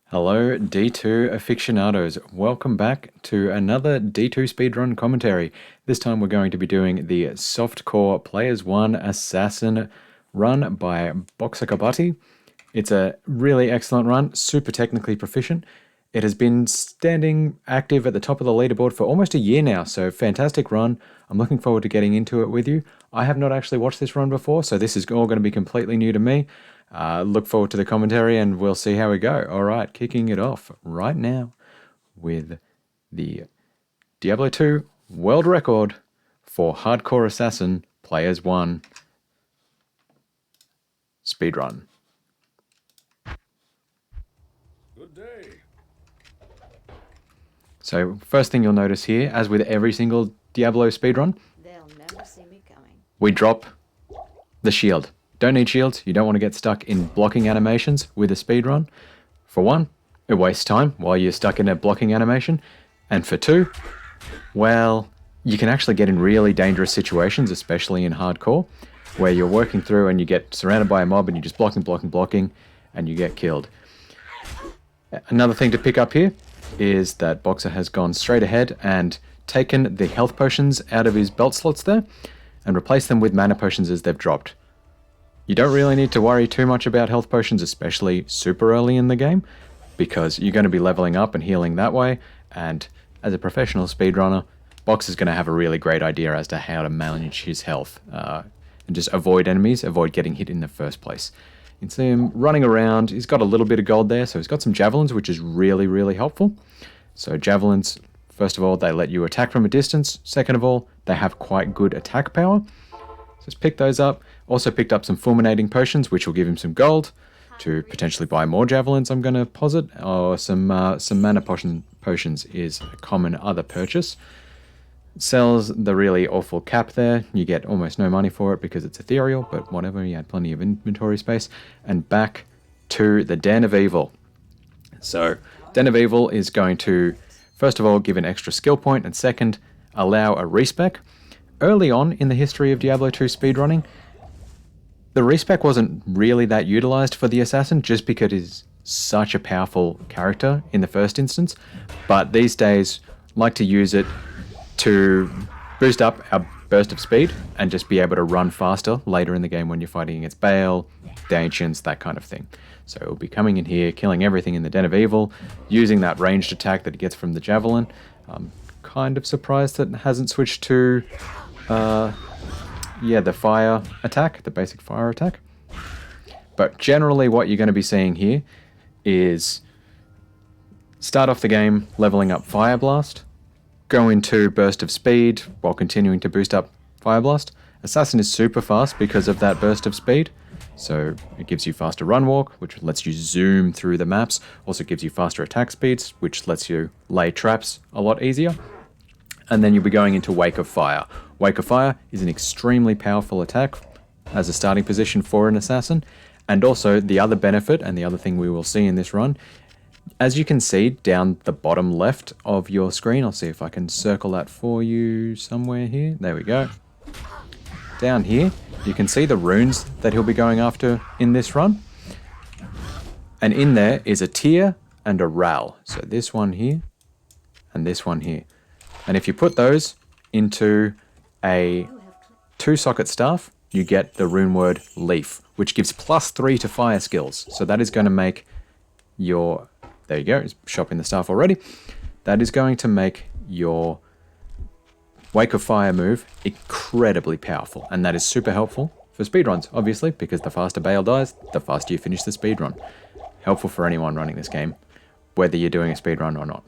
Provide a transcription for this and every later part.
Hello D2 aficionados, welcome back to another D2 speedrun commentary. This time we're going to be doing the softcore Players 1 Assassin run by BokserKabaty. It's a really excellent run, super technically proficient. It has been standing active at the top of the leaderboard for almost a year now, so fantastic run. I'm looking forward to getting into it with you. I have not actually watched this run before, so this is all going to be completely new to me. Look forward to the commentary and we'll see how we go. All right, kicking it off right now with the Diablo 2 world record for Hardcore Assassin Players 1 speedrun. Good day. So first thing you'll notice here, as with every single Diablo speedrun, They'll never see me coming. we drop the shield. Don't need shields, you don't want to get stuck in blocking animations with a speedrun. For one, it wastes time while you're stuck in a blocking animation. And for two, well, you can actually get in really dangerous situations, especially in hardcore, where you're working through and you get surrounded by a mob and you're just blocking, and you get killed. Another thing to pick up here is that Boxer has gone straight ahead and taken the health potions out of his belt slots there and replaced them with mana potions as they've dropped. You don't really need to worry too much about health potions, especially super early in the game, because you're going to be leveling up and healing that way, and as a professional speedrunner, Box is going to have a really great idea as to how to manage his health, and just avoid enemies, avoid getting hit in the first place. You can see him running around, he's got a little bit of gold there, so he's got some javelins, which is really, really helpful. So javelins, first of all, they let you attack from a distance. Second of all, they have quite good attack power. So just pick those up. Also picked up some fulminating potions, which will give him some gold to potentially buy more javelins, I'm going to posit, or some mana potions is a common other purchase. Sells the really awful cap there. You get almost no money for it because it's ethereal, but whatever, you had plenty of inventory space. And back to the Den of Evil. So, Den of Evil is going to, first of all, give an extra skill point, and second, allow a respec. Early on in the history of Diablo 2 speedrunning, the respec wasn't really that utilized for the assassin just because he's such a powerful character in the first instance, but these days like to use it to boost up our burst of speed and just be able to run faster later in the game when you're fighting against Baal, the Ancients, that kind of thing. So we'll be coming in here, killing everything in the Den of Evil, using that ranged attack that he gets from the Javelin. I'm kind of surprised that it hasn't switched to the fire attack, the basic fire attack. But generally what you're going to be seeing here is start off the game leveling up Fire Blast, go into Burst of Speed while continuing to boost up Fire Blast. Assassin is super fast because of that burst of speed, so it gives you faster run walk, which lets you zoom through the maps. Also gives you faster attack speeds, which lets you lay traps a lot easier. And then you'll be going into Wake of Fire. Wake of Fire is an extremely powerful attack as a starting position for an assassin. And also the other benefit, and the other thing we will see in this run, as you can see down the bottom left of your screen, I'll see if I can circle that for you somewhere here. There we go. Down here, you can see the runes that he'll be going after in this run. And in there is a Tear and a Ral. So this one here and this one here. And if you put those into a 2-socket staff, you get the rune word Leaf, which gives +3 to fire skills. So that is going to make your... There you go, it's shopping the staff already. That is going to make your Wake of Fire move incredibly powerful. And that is super helpful for speedruns, obviously, because the faster Baal dies, the faster you finish the speedrun. Helpful for anyone running this game, whether you're doing a speedrun or not.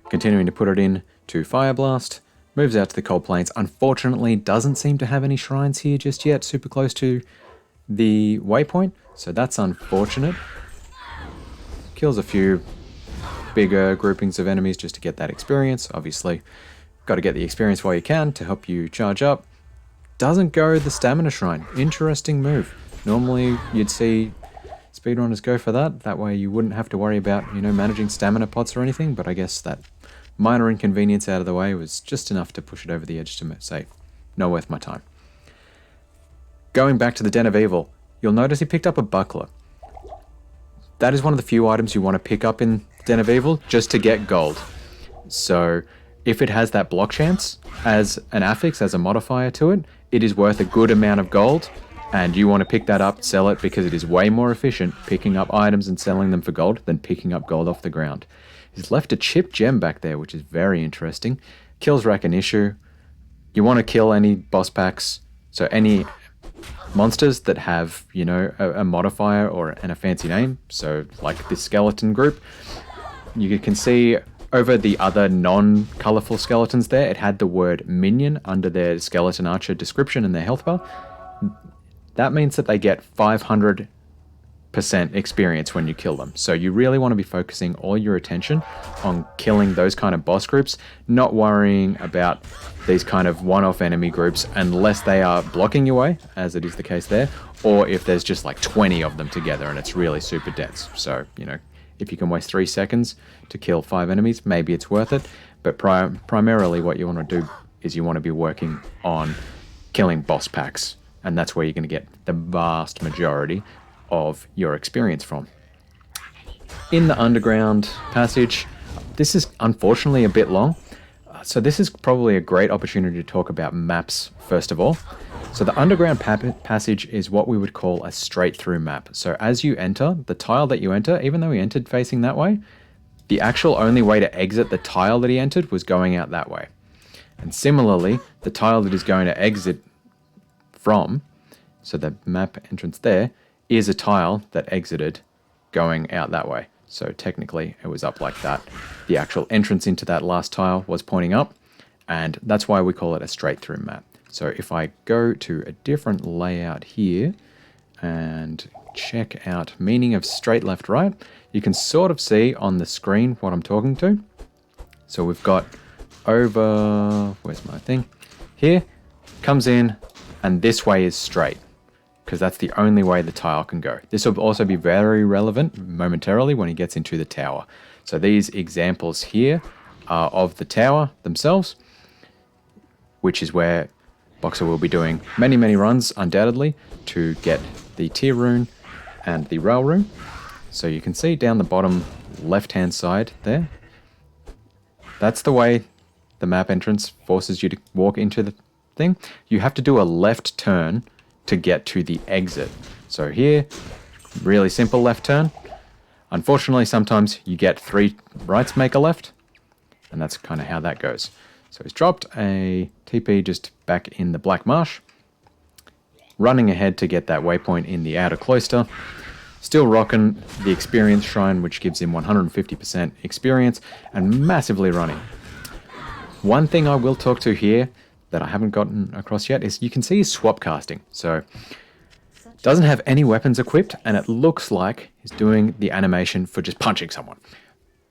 Continuing to put it in to Fire Blast, moves out to the Cold Plains. Unfortunately, doesn't seem to have any shrines here just yet, super close to the waypoint, so that's unfortunate. Kills a few bigger groupings of enemies just to get that experience. Obviously, got to get the experience while you can to help you charge up. Doesn't go the Stamina Shrine. Interesting move. Normally, you'd see speedrunners go for that. That way you wouldn't have to worry about, managing stamina pots or anything, but I guess that minor inconvenience out of the way was just enough to push it over the edge to say, not worth my time. Going back to the Den of Evil, you'll notice he picked up a buckler. that is one of the few items you want to pick up in Den of Evil just to get gold. So if it has that block chance as an affix, as a modifier to it, it is worth a good amount of gold, and you want to pick that up, sell it, because it is way more efficient picking up items and selling them for gold than picking up gold off the ground. He's left a chipped gem back there, which is very interesting. Kills rack an issue. You want to kill any boss packs, so any monsters that have, you know, a modifier or and a fancy name. So like this skeleton group, you can see over the other non-colorful skeletons there, it had the word minion under their skeleton archer description and their health bar. That means that they get 500% experience when you kill them. So you really want to be focusing all your attention on killing those kind of boss groups, not worrying about these kind of one-off enemy groups unless they are blocking your way, as it is the case there, or if there's just like 20 of them together and it's really super dense. So, you know, if you can waste 3 seconds to kill 5 enemies, maybe it's worth it. But primarily what you want to do is you want to be working on killing boss packs. And that's where you're going to get the vast majority of your experience from. In the underground passage, this is unfortunately a bit long. So this is probably a great opportunity to talk about maps first of all. So the underground passage is what we would call a straight through map. So as you enter, the tile that you enter, even though we entered facing that way, the actual only way to exit the tile that he entered was going out that way. And similarly, the tile that is going to exit from, so the map entrance there, is a tile that exited going out that way. So technically it was up like that. The actual entrance into that last tile was pointing up, and that's why we call it a straight through map. So if I go to a different layout here and check out meaning of straight left right, you can sort of see on the screen what I'm talking to. So we've got over, where's my thing? Here, comes in, and this way is straight, because that's the only way the tile can go. This will also be very relevant momentarily when he gets into the tower. So these examples here are of the tower themselves, which is where Bokser will be doing many, many runs, undoubtedly, to get the tier rune and the rail rune. So you can see down the bottom left-hand side there, that's the way the map entrance forces you to walk into the thing. You have to do a left turn to get to the exit. So here, really simple left turn. Unfortunately, sometimes you get 3 rights make a left, and that's kind of how that goes. So he's dropped a TP just back in the Black Marsh, running ahead to get that waypoint in the outer cloister, still rocking the experience shrine, which gives him 150% experience, and massively running. One thing I will talk to here that I haven't gotten across yet is you can see he's swap casting. So doesn't have any weapons equipped, and it looks like he's doing the animation for just punching someone.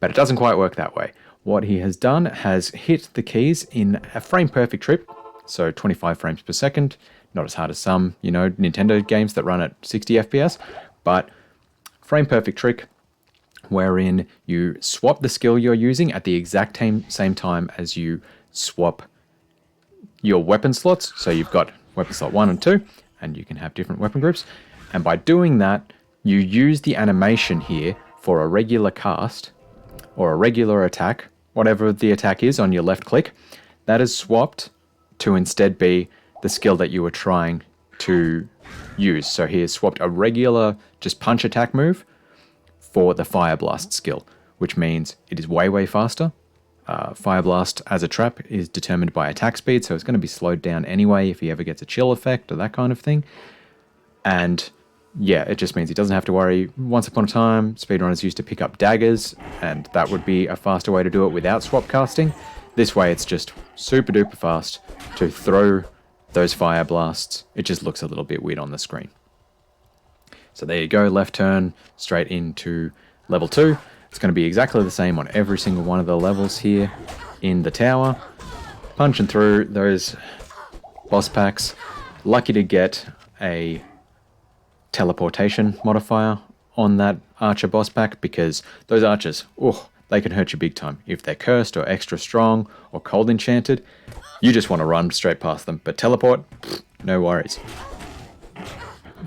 But it doesn't quite work that way. What he has done has hit the keys in a frame perfect trip, so 25 frames per second, not as hard as some, you know, Nintendo games that run at 60 FPS, but frame perfect trick wherein you swap the skill you're using at the exact same time as you swap your weapon slots. So you've got weapon slot 1 and 2, and you can have different weapon groups. And by doing that, you use the animation here for a regular cast or a regular attack, whatever the attack is on your left click, that is swapped to instead be the skill that you were trying to use. So he has swapped a regular just punch attack move for the Fire Blast skill, which means it is way, way faster. Fire Blast as a trap is determined by attack speed, so it's going to be slowed down anyway if he ever gets a chill effect or that kind of thing. And yeah, it just means he doesn't have to worry. Once upon a time, speedrunners used to pick up daggers, and that would be a faster way to do it without swap casting. This way, it's just super duper fast to throw those fire blasts. It just looks a little bit weird on the screen. So there you go, left turn straight into level 2. It's going to be exactly the same on every single one of the levels here in the tower. Punching through those boss packs. Lucky to get a teleportation modifier on that archer boss pack, because those archers, they can hurt you big time. If they're cursed or extra strong or cold enchanted, you just want to run straight past them. But teleport, no worries.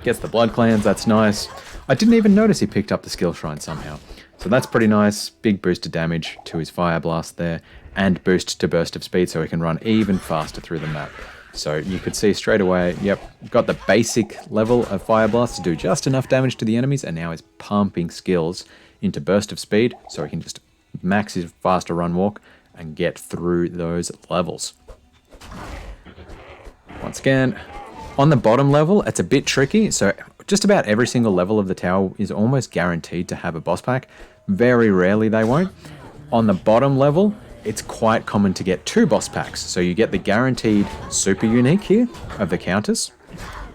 Gets the blood clans, that's nice. I didn't even notice he picked up the skill shrine somehow. So that's pretty nice. Big boost to damage to his fire blast there, and boost to burst of speed so he can run even faster through the map. So you could see straight away, yep, got the basic level of fire blast to do just enough damage to the enemies, and now he's pumping skills into burst of speed so he can just max his faster run walk and get through those levels. Once again, on the bottom level, it's a bit tricky. So just about every single level of the tower is almost guaranteed to have a boss pack. Very rarely they won't. On the bottom level, it's quite common to get 2 boss packs. So you get the guaranteed super unique here of the counters.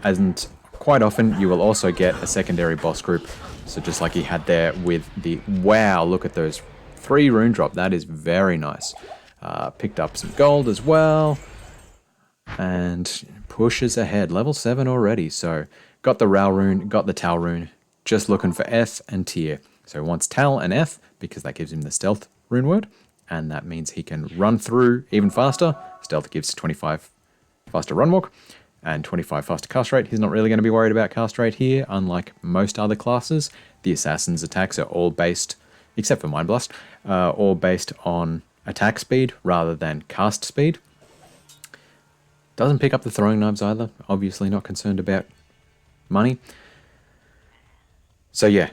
And quite often you will also get a secondary boss group. So just like he had there with the, wow, look at those 3 rune drop. That is very nice. Picked up some gold as well. And pushes ahead. Level 7 already. So got the Rao rune, got the Tal rune. Just looking for F and Tier. So he wants Tal and F because that gives him the stealth rune word. And that means he can run through even faster. Stealth gives 25 faster run walk and 25 faster cast rate. He's not really going to be worried about cast rate here, unlike most other classes. The assassin's attacks are all based, except for Mind Blast, all based on attack speed rather than cast speed. Doesn't pick up the throwing knives either. Obviously not concerned about money. So yeah,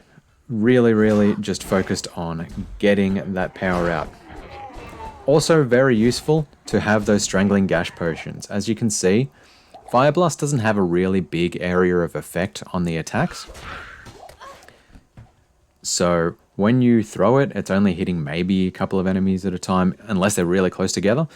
really just focused on getting that power out. Also very useful to have those strangling gash potions. As you can see, Fire Blast doesn't have a really big area of effect on the attacks. So when you throw it, it's only hitting maybe a couple of enemies at a time, unless they're really close together.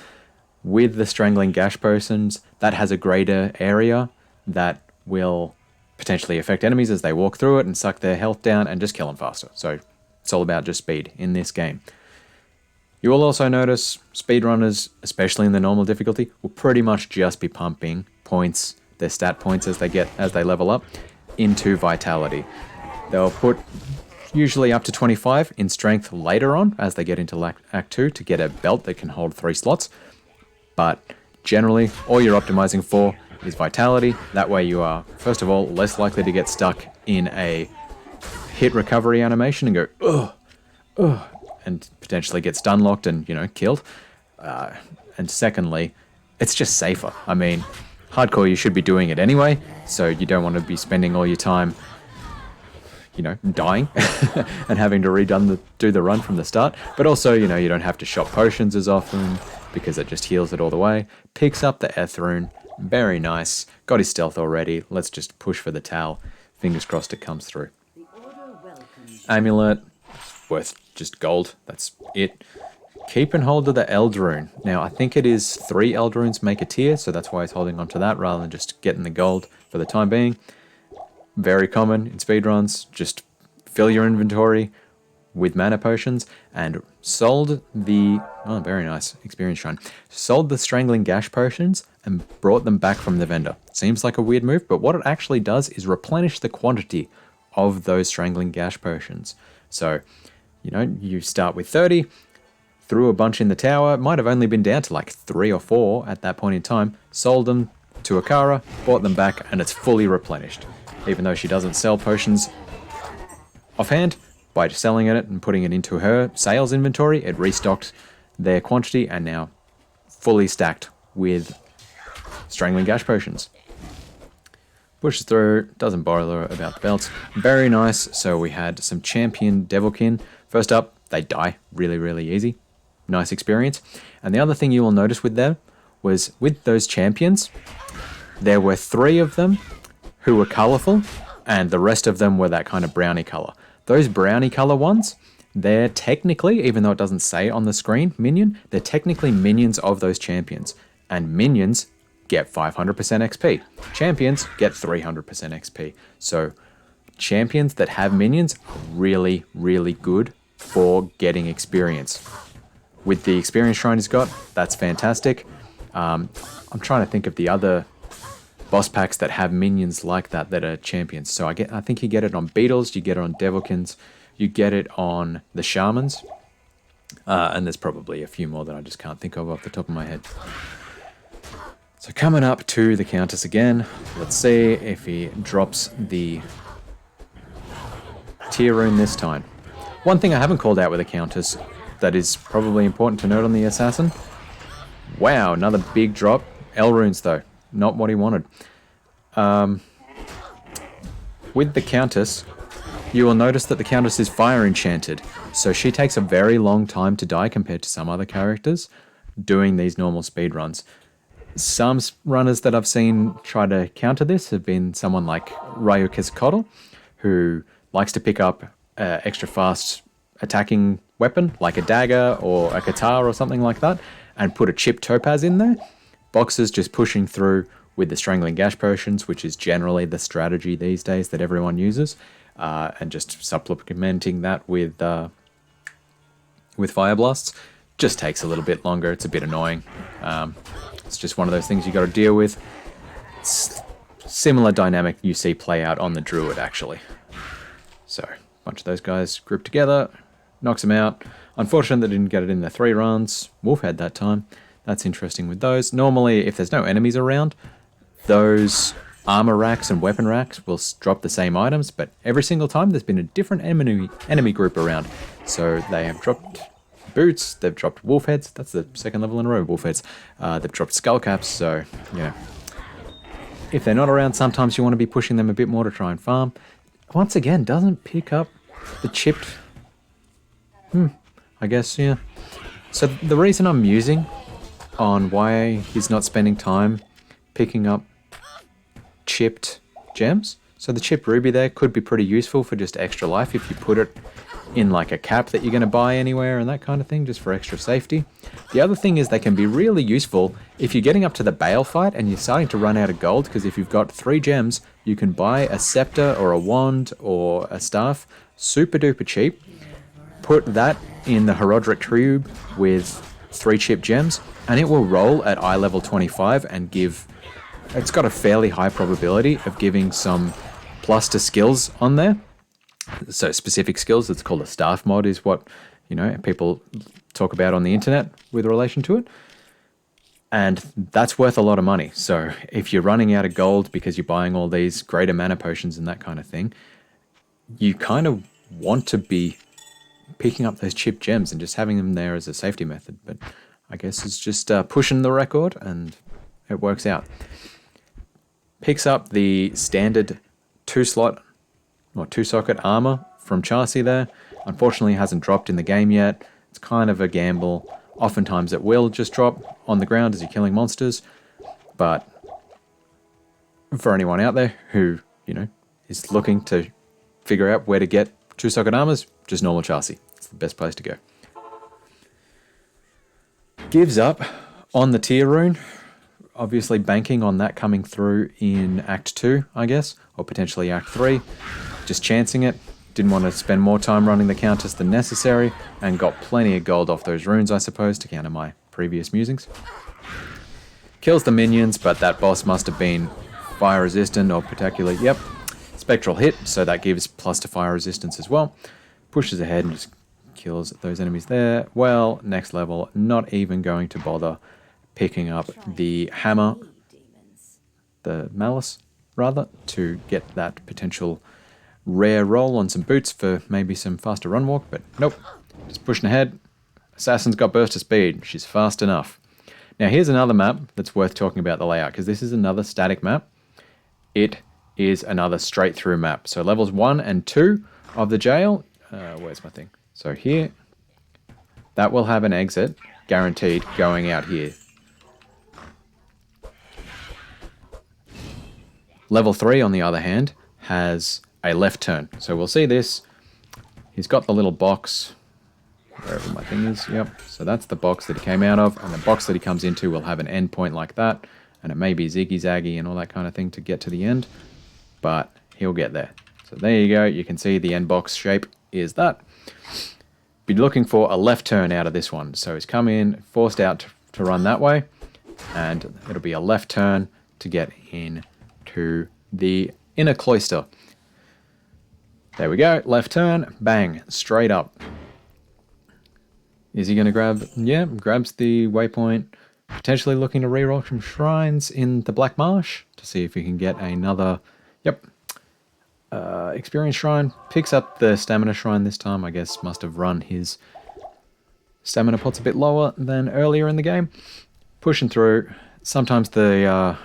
With the strangling gash potions, that has a greater area that will potentially affect enemies as they walk through it and suck their health down and just kill them faster. So it's all about just speed in this game. You will also notice speedrunners, especially in the normal difficulty, will pretty much just be pumping points, their stat points as they level up, into vitality. They'll put usually up to 25 in strength later on as they get into Act 2 to get a belt that can hold 3 slots. But generally, all you're optimizing for is vitality. That way you are, first of all, less likely to get stuck in a hit recovery animation and go, ugh, and potentially get stun locked and, killed. And secondly, it's just safer. I mean, hardcore, you should be doing it anyway, so you don't want to be spending all your time, dying and having to do the run from the start. But also, you don't have to shop potions as often because it just heals it all the way. Picks up the Eth rune. Very nice. Got his stealth already. Let's just push for the Tal. Fingers crossed it comes through. Amulet. Worth just gold. That's it. Keep and hold of the Eld rune. Now, I think it is 3 Eld runes make a tier, so that's why he's holding on to that rather than just getting the gold for the time being. Very common in speedruns. Just fill your inventory with mana potions and sold the... Oh, very nice. Experience shrine. Sold the strangling gash potions and brought them back from the vendor. Seems like a weird move, but what it actually does is replenish the quantity of those strangling gash potions. So, you start with 30, threw a bunch in the tower, might have only been down to like 3 or 4 at that point in time, sold them to Akara, bought them back, and it's fully replenished. Even though she doesn't sell potions offhand, by just selling it and putting it into her sales inventory, it restocked their quantity and now fully stacked with strangling gash potions. Pushes through, doesn't bother about the belts. Very nice. So we had some champion Devilkin. First up, they die really easy. Nice experience. And the other thing you will notice with them was with those champions, there were 3 of them who were colourful and the rest of them were that kind of brownie colour. Those brownie colour ones, they're technically, even though it doesn't say on the screen, minion, they're technically minions of those champions. And minions get 500% XP. Champions get 300% XP. So champions that have minions are really good for getting experience. With the experience shrine he's got, that's fantastic. I'm trying to think of the other boss packs that have minions like that are champions. So I think you get it on beetles, you get it on Devilkins, you get it on the shamans, and there's probably a few more that I just can't think of off the top of my head. So coming up to the Countess again, let's see if he drops the Tier rune this time. One thing I haven't called out with the counters that is probably important to note on the assassin. Wow, another big drop. L runes though, not what he wanted. With the Countess, you will notice that the Countess is fire enchanted, so she takes a very long time to die compared to some other characters doing these normal speed runs. Some runners that I've seen try to counter this have been someone like Ryuki's, who likes to pick up extra fast attacking weapon like a dagger or a katana or something like that and put a chipped topaz in there. Boxers just pushing through with the strangling gash potions, which is generally the strategy these days that everyone uses, and just supplementing that with fire blasts. Just takes a little bit longer. It's a bit annoying. It's just one of those things you got to deal with. It's similar dynamic you see play out on the druid actually. So a bunch of those guys grouped together, knocks them out. Unfortunately, they didn't get it in the 3 runs. Wolf had that time. That's interesting with those. Normally, if there's no enemies around, those armor racks and weapon racks will drop the same items, but every single time there's been a different enemy group around. So they have dropped boots, they've dropped wolf heads. That's the 2nd level in a row, wolf heads. They've dropped skull caps, so yeah. If they're not around, sometimes you want to be pushing them a bit more to try and farm. Once again, doesn't pick up the chipped... I guess, yeah. So the reason I'm musing on why he's not spending time picking up chipped gems. So the chipped ruby there could be pretty useful for just extra life if you put it in like a cap that you're going to buy anywhere and that kind of thing, just for extra safety. The other thing is they can be really useful if you're getting up to the Bale fight and you're starting to run out of gold, because if you've got 3 gems, you can buy a scepter or a wand or a staff super duper cheap. Put that in the Herodric Tube with 3 chipped gems, and it will roll at eye level 25 and give... It's got a fairly high probability of giving some plus to skills on there. So specific skills, it's called a staff mod, is what, you know, people talk about on the internet with relation to it. And that's worth a lot of money. So if you're running out of gold because you're buying all these greater mana potions and that kind of thing, you kind of want to be picking up those chipped gems and just having them there as a safety method. But I guess it's just pushing the record and it works out. Picks up the standard 2-slot or 2-socket armor from Chassis there. Unfortunately, it hasn't dropped in the game yet. It's kind of a gamble. Oftentimes it will just drop on the ground as you're killing monsters. But for anyone out there who, you know, is looking to figure out where to get 2-socket armors, just normal Chassis. It's the best place to go. Gives up on the tier rune. Obviously banking on that coming through in Act 2, I guess, or potentially Act 3. Just chancing it. Didn't want to spend more time running the Countess than necessary, and got plenty of gold off those runes, I suppose, to counter my previous musings. Kills the minions, but that boss must have been fire resistant or particularly, yep, spectral hit, so that gives plus to fire resistance as well. Pushes ahead and just kills those enemies there. Well, next level, not even going to bother picking up the hammer, the malice rather, to get that potential rare roll on some boots for maybe some faster run walk, but nope, just pushing ahead. Assassin's got burst of speed, she's fast enough. Now here's another map that's worth talking about the layout, because this is another static map. It is another straight through map. So levels 1 and 2 of the jail, where's my thing? So here, that will have an exit, guaranteed, going out here. Level 3, on the other hand, has a left turn. So we'll see this. He's got the little box, wherever my thing is, yep. So that's the box that he came out of, and the box that he comes into will have an end point like that, and it may be ziggy-zaggy and all that kind of thing to get to the end, but he'll get there. So there you go, you can see the end box shape is that. Be looking for a left turn out of this one. So he's come in, forced out to run that way, and it'll be a left turn to get in to the inner cloister. There we go, left turn, bang, straight up. Is he going to grab? Yeah, grabs the waypoint. Potentially looking to reroll some shrines in the Black Marsh to see if he can get another, yep, Experience Shrine. Picks up the Stamina Shrine this time. I guess must have run his stamina pots a bit lower than earlier in the game. Pushing through. Sometimes the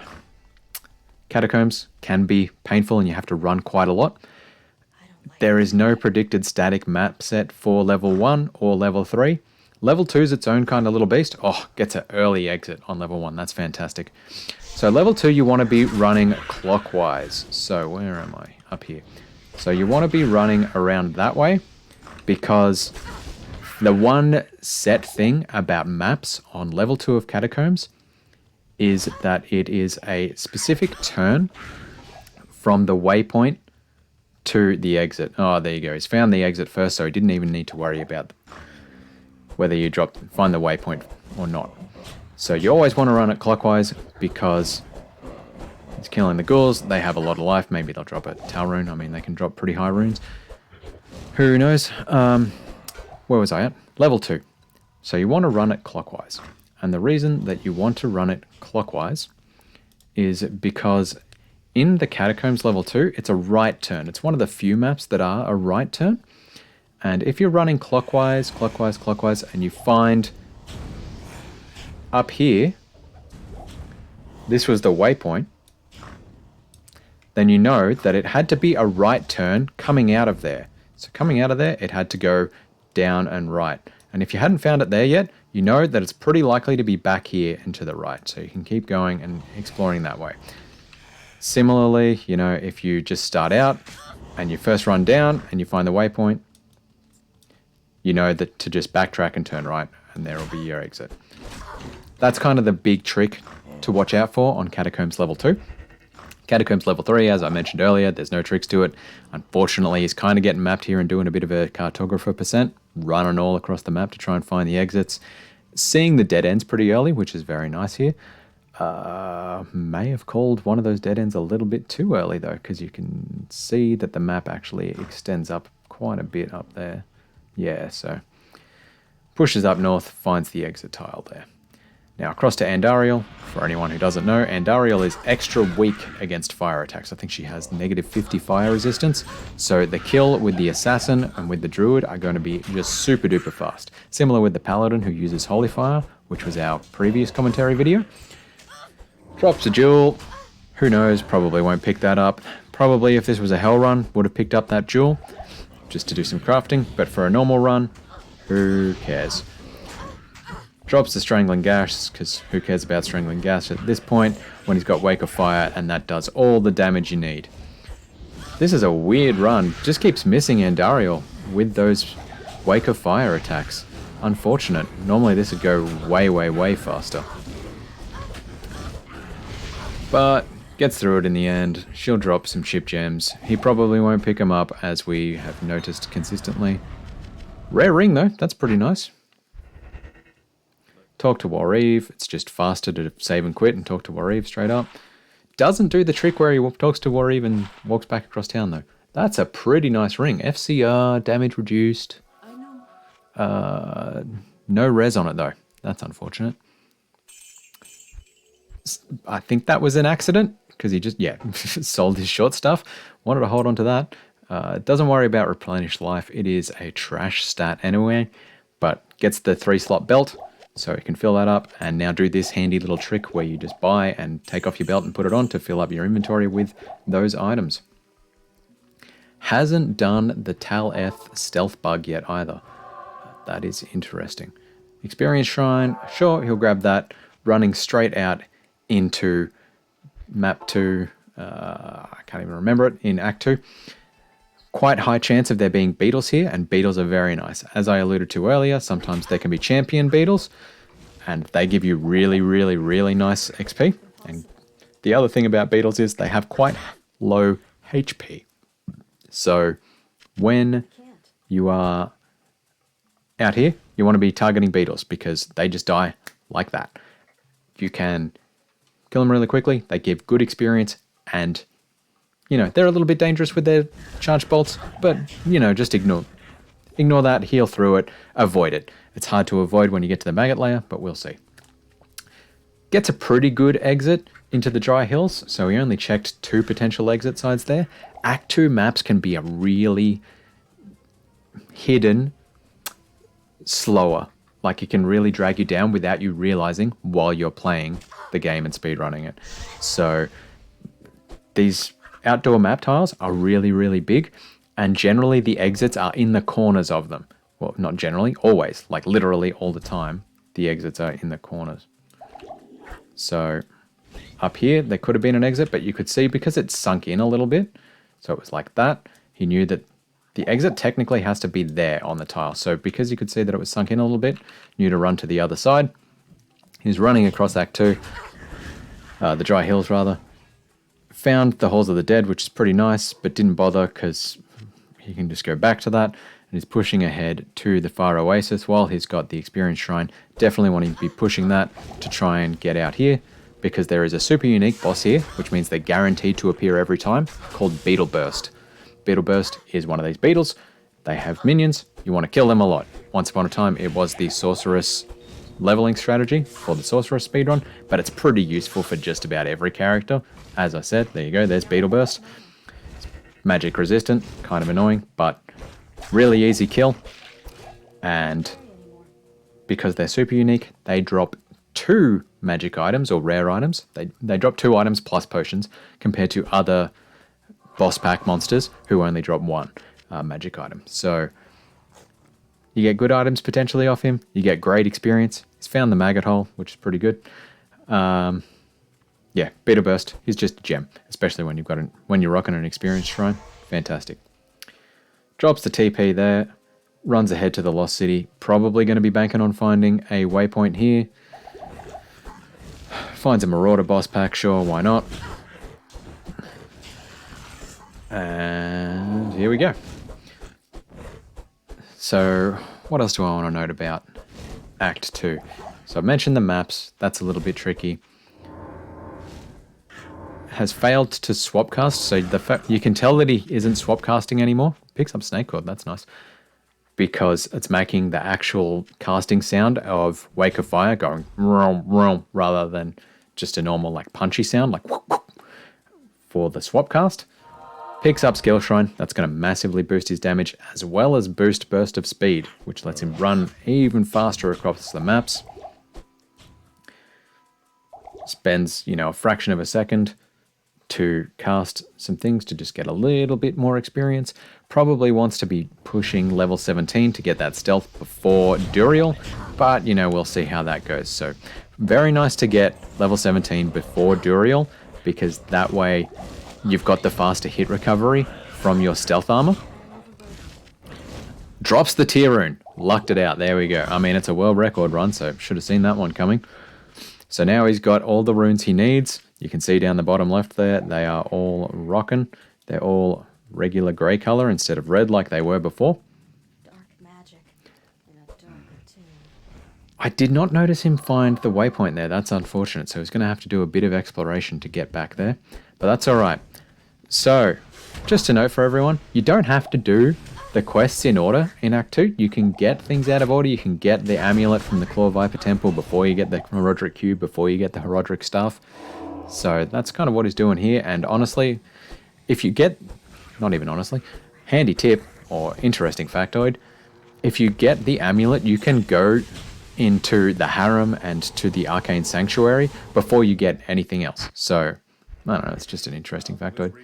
catacombs can be painful and you have to run quite a lot. There is no predicted static map set for level 1 or level 3. Level 2 is its own kind of little beast. Oh, gets an early exit on level 1. That's fantastic. So level 2, you want to be running clockwise. So where am I? Up here. So you want to be running around that way, because the one set thing about maps on level 2 of Catacombs is that it is a specific turn from the waypoint to the exit. Oh, there you go. He's found the exit first, so he didn't even need to worry about whether you find the waypoint or not. So you always want to run it clockwise, because it's killing the ghouls. They have a lot of life. Maybe they'll drop a Tal rune. I mean, they can drop pretty high runes. Who knows? Where was I at? Level 2. So you want to run it clockwise. And the reason that you want to run it clockwise is because in the Catacombs level 2, it's a right turn. It's one of the few maps that are a right turn. And if you're running clockwise, and you find up here, this was the waypoint, then you know that it had to be a right turn coming out of there. So coming out of there, it had to go down and right. And if you hadn't found it there yet, you know that it's pretty likely to be back here and to the right. So you can keep going and exploring that way. Similarly, you know, if you just start out and you first run down and you find the waypoint, you know that to just backtrack and turn right, and there will be your exit. That's kind of the big trick to watch out for on Catacombs level 2. Catacombs level 3, as I mentioned earlier, there's no tricks to it. Unfortunately, he's kind of getting mapped here and doing a bit of a cartographer percent, running all across the map to try and find the exits. Seeing the dead ends pretty early, which is very nice here. May have called one of those dead ends a little bit too early though, because you can see that the map actually extends up quite a bit up there. Yeah, so pushes up north, finds the exit tile there. Now across to Andariel. For anyone who doesn't know, Andariel is extra weak against fire attacks. I think she has negative 50 fire resistance. So the kill with the assassin and with the druid are going to be just super duper fast. Similar with the paladin who uses holy fire, which was our previous commentary video. Drops a jewel. Who knows? Probably won't pick that up. Probably if this was a hell run, would have picked up that jewel just to do some crafting. But for a normal run, who cares? Drops the Strangling Gash, because who cares about Strangling Gash at this point when he's got Wake of Fire, and that does all the damage you need. This is a weird run. Just keeps missing Andariel with those Wake of Fire attacks. Unfortunate. Normally this would go way, way, way faster. But gets through it in the end. She'll drop some chip gems. He probably won't pick them up, as we have noticed consistently. Rare ring though, that's pretty nice. Talk to Wareve. It's just faster to save and quit and talk to Wareve straight up. Doesn't do the trick where he talks to Wareve and walks back across town though. That's a pretty nice ring. FCR, damage reduced. No res on it though. That's unfortunate. I think that was an accident, because he just, sold his short stuff. Wanted to hold on to that. Doesn't worry about replenished life. It is a trash stat anyway, but gets the 3-slot belt, so you can fill that up and now do this handy little trick where you just buy and take off your belt and put it on to fill up your inventory with those items. Hasn't done the Tal-Eth stealth bug yet either. That is interesting. Experience Shrine, sure, he'll grab that. Running straight out into map 2, I can't even remember it, in Act 2. Quite high chance of there being beetles here, and beetles are very nice. As I alluded to earlier, sometimes they can be champion beetles, and they give you really, really, really nice XP. And the other thing about beetles is they have quite low HP. So when you are out here, you want to be targeting beetles, because they just die like that. You can kill them really quickly, they give good experience, and you know, they're a little bit dangerous with their charged bolts, but, you know, just ignore that, heal through it, avoid it. It's hard to avoid when you get to the maggot layer, but we'll see. Gets a pretty good exit into the dry hills, so we only checked 2 potential exit sides there. Act 2 maps can be a really hidden, slower. Like, it can really drag you down without you realizing while you're playing the game and speedrunning it. So these outdoor map tiles are really, really big, and generally the exits are in the corners of them. Well, not generally, always, like literally all the time, the exits are in the corners. So up here, there could have been an exit, but you could see because it's sunk in a little bit, so it was like that, he knew that the exit technically has to be there on the tile. So because you could see that it was sunk in a little bit, knew to run to the other side. He's running across Act 2, the dry hills rather. Found the Halls of the Dead, which is pretty nice, but didn't bother because he can just go back to that. And he's pushing ahead to the Fire Oasis while he's got the Experience Shrine. Definitely wanting to be pushing that to try and get out here, because there is a super unique boss here, which means they're guaranteed to appear every time, called Beetle Burst. Beetle Burst is one of these beetles. They have minions. You want to kill them a lot. Once upon a time, it was the Sorceress leveling strategy for the Sorceress speedrun, but it's pretty useful for just about every character. As I said, there you go, there's Beetle Burst. Magic resistant, kind of annoying, but really easy kill. And because they're super unique, they drop 2 magic items or rare items. They drop 2 items plus potions compared to other boss pack monsters who only drop 1 magic item. So you get good items potentially off him. You get great experience. He's found the maggot hole, which is pretty good. Yeah, Beetle Burst is just a gem, especially when you're rocking an Experience Shrine. Fantastic. Drops the TP there. Runs ahead to the Lost City. Probably going to be banking on finding a waypoint here. Finds a Marauder boss pack, sure, why not? And here we go. So, what else do I want to note about Act 2? So I've mentioned the maps, that's a little bit tricky. Has failed to swap cast, so you can tell that he isn't swap casting anymore. Picks up snake cord, that's nice. Because it's making the actual casting sound of Wake of Fire going vroom, vroom, rather than just a normal like punchy sound, like whoop, whoop, for the swap cast. Picks up Skill Shrine, that's going to massively boost his damage, as well as boost Burst of Speed, which lets him run even faster across the maps. Spends, a fraction of a second to cast some things to just get a little bit more experience. Probably wants to be pushing level 17 to get that stealth before Duriel, but we'll see how that goes. So very nice to get level 17 before Duriel, because that way you've got the faster hit recovery from your stealth armor. Drops the tier rune. Lucked it out. There we go. I mean, it's a world record run, so should have seen that one coming. So now he's got all the runes he needs. You can see down the bottom left there, they are all rocking. They're all regular grey colour instead of red like they were before. Dark magic in a darker tomb. I did not notice him find the waypoint there. That's unfortunate. So he's going to have to do a bit of exploration to get back there. But that's all right. So, just a note for everyone, you don't have to do the quests in order in Act 2. You can get things out of order. You can get the amulet from the Claw Viper Temple before you get the Herodric Cube, before you get the Herodric Staff. So that's kind of what he's doing here. And honestly, if you get, not even honestly, handy tip or interesting factoid, if you get the amulet, you can go into the harem and to the Arcane Sanctuary before you get anything else. So, I don't know, it's just an interesting factoid.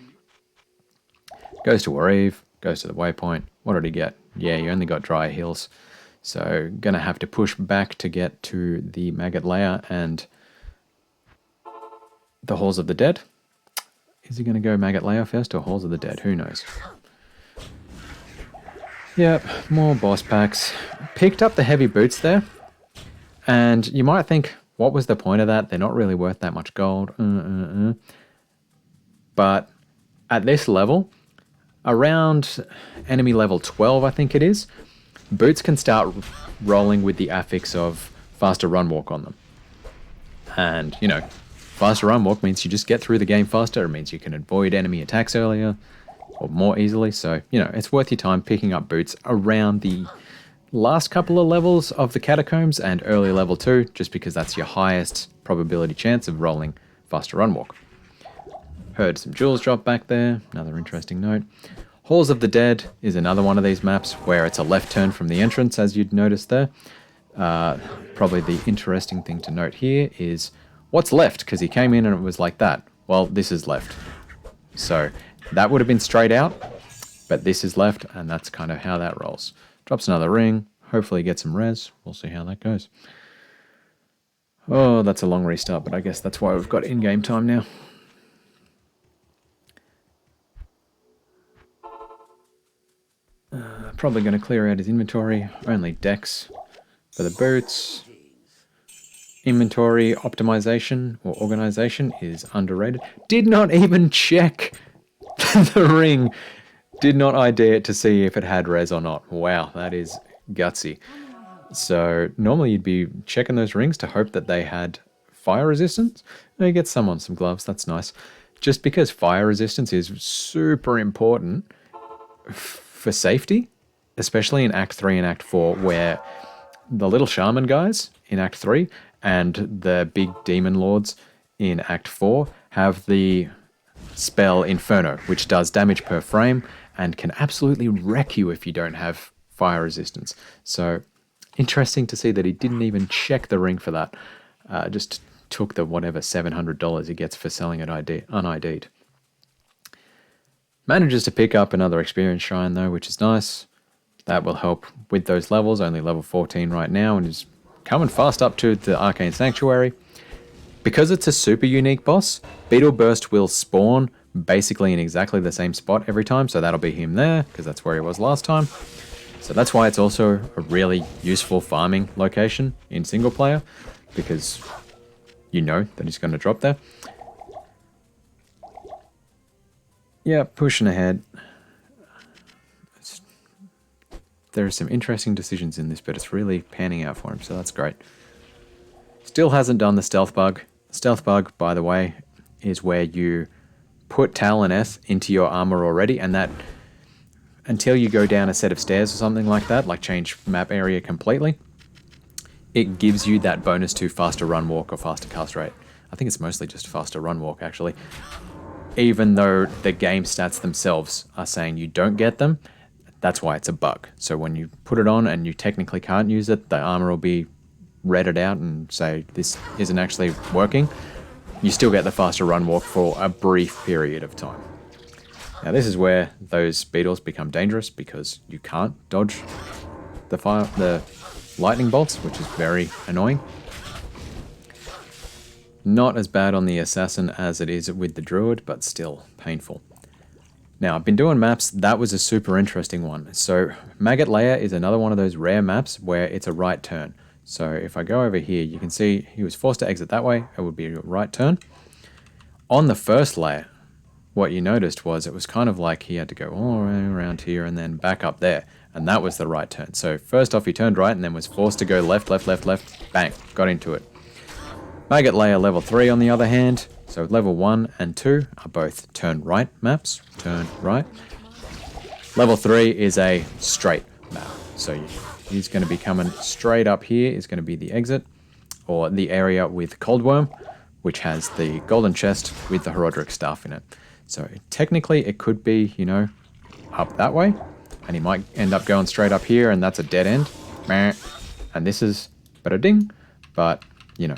Goes to Wareve, goes to the waypoint. What did he get? Yeah, you only got dry hills. So, gonna have to push back to get to the Maggot Lair and the Halls of the Dead. Is he gonna go Maggot Lair first or Halls of the Dead? Who knows? Yep, more boss packs. Picked up the heavy boots there. And you might think, what was the point of that? They're not really worth that much gold. But at this level, around enemy level 12, I think it is, boots can start rolling with the affix of faster run walk on them. And, faster run walk means you just get through the game faster. It means you can avoid enemy attacks earlier or more easily. So, it's worth your time picking up boots around the last couple of levels of the Catacombs and early level 2, just because that's your highest probability chance of rolling faster run walk. Heard some jewels drop back there, another interesting note. Halls of the Dead is another one of these maps where it's a left turn from the entrance, as you'd noticed there. Probably the interesting thing to note here is what's left, because he came in and it was like that. Well, this is left. So that would have been straight out, but this is left, and that's kind of how that rolls. Drops another ring, hopefully get some res. We'll see how that goes. Oh, that's a long restart, but I guess that's why we've got in-game time now. Probably going to clear out his inventory. Only decks for the boots. Inventory optimization or organization is underrated. Did not even check the ring. Did not ID it to see if it had res or not. Wow, that is gutsy. So normally you'd be checking those rings to hope that they had fire resistance. You get some on some gloves, that's nice. Just because fire resistance is super important for safety, especially in Act 3 and Act 4, where the little shaman guys in Act 3 and the big demon lords in Act 4 have the spell Inferno, which does damage per frame and can absolutely wreck you if you don't have fire resistance. So interesting to see that he didn't even check the ring for that. Just took the whatever $700 he gets for selling it unID'd. Manages to pick up another experience shrine though, which is nice. That will help with those levels, only level 14 right now, and is coming fast up to the Arcane Sanctuary. Because it's a super unique boss, Beetle Burst will spawn basically in exactly the same spot every time, so that'll be him there, because that's where he was last time. So that's why it's also a really useful farming location in single player, because you know that he's going to drop there. Yeah, pushing ahead. There are some interesting decisions in this, but it's really panning out for him, so that's great. Still hasn't done the stealth bug. Stealth bug, by the way, is where you put Taloneth into your armor already, and that until you go down a set of stairs or something like that, like change map area completely, it gives you that bonus to faster run walk or faster cast rate. I think it's mostly just faster run walk, actually. Even though the game stats themselves are saying you don't get them, that's why it's a bug. So when you put it on and you technically can't use it, the armor will be redded out and say this isn't actually working. You still get the faster run walk for a brief period of time. Now this is where those beetles become dangerous because you can't dodge the lightning bolts, which is very annoying. Not as bad on the assassin as it is with the druid, but still painful. Now, I've been doing maps. That was a super interesting one. So Maggot Lair is another one of those rare maps where it's a right turn. So if I go over here, you can see he was forced to exit that way. It would be a right turn. On the first layer, what you noticed was it was kind of like he had to go all around here and then back up there. And that was the right turn. So first off, he turned right and then was forced to go left, left, left, left. Bang, got into it. Maggot Lair level 3 on the other hand. So level 1 and 2 are both turn right maps. Turn right. Level 3 is a straight map. So he's going to be coming straight up here is going to be the exit, or the area with Coldworm, which has the golden chest with the Herodric staff in it. So technically it could be, you know, up that way, and he might end up going straight up here, and that's a dead end. And this is ding, but, you know,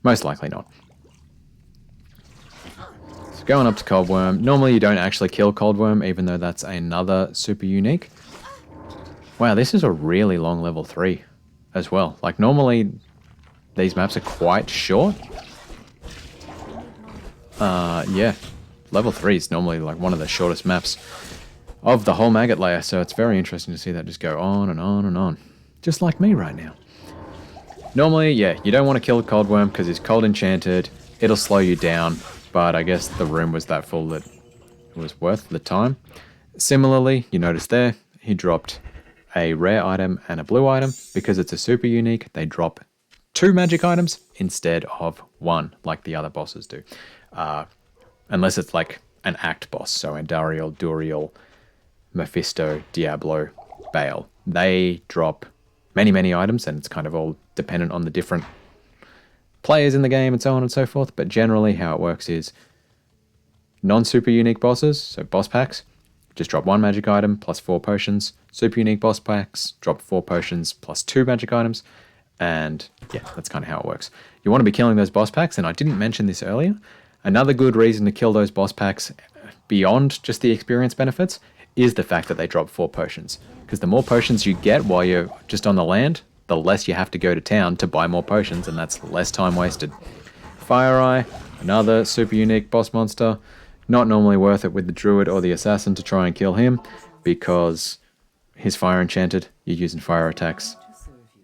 most likely not. So going up to Coldworm. Normally you don't actually kill Coldworm, even though that's another super unique. Wow, this is a really long level 3 as well. Like normally these maps are quite short. Yeah, level 3 is normally like one of the shortest maps of the whole Maggot Lair, so it's very interesting to see that just go on and on and on. Just like me right now. Normally, yeah, you don't want to kill Coldworm because he's cold enchanted. It'll slow you down, but I guess the room was that full that it was worth the time. Similarly, you notice there, he dropped a rare item and a blue item. Because it's a super unique, they drop 2 magic items instead of 1, like the other bosses do. Unless it's like an act boss, so Andariel, Duriel, Mephisto, Diablo, Bale. They drop many, many items, and it's kind of all dependent on the different players in the game and so on and so forth, but generally how it works is non-super unique bosses, so boss packs, just drop 1 magic item plus 4 potions. Super unique boss packs, drop 4 potions plus 2 magic items. And yeah, that's kind of how it works. You want to be killing those boss packs, and I didn't mention this earlier. Another good reason to kill those boss packs beyond just the experience benefits is the fact that they drop 4 potions. Because the more potions you get while you're just on the land, the less you have to go to town to buy more potions, and that's less time wasted. Fire Eye, another super unique boss monster. Not normally worth it with the druid or the assassin to try and kill him, because he's fire enchanted, you're using fire attacks.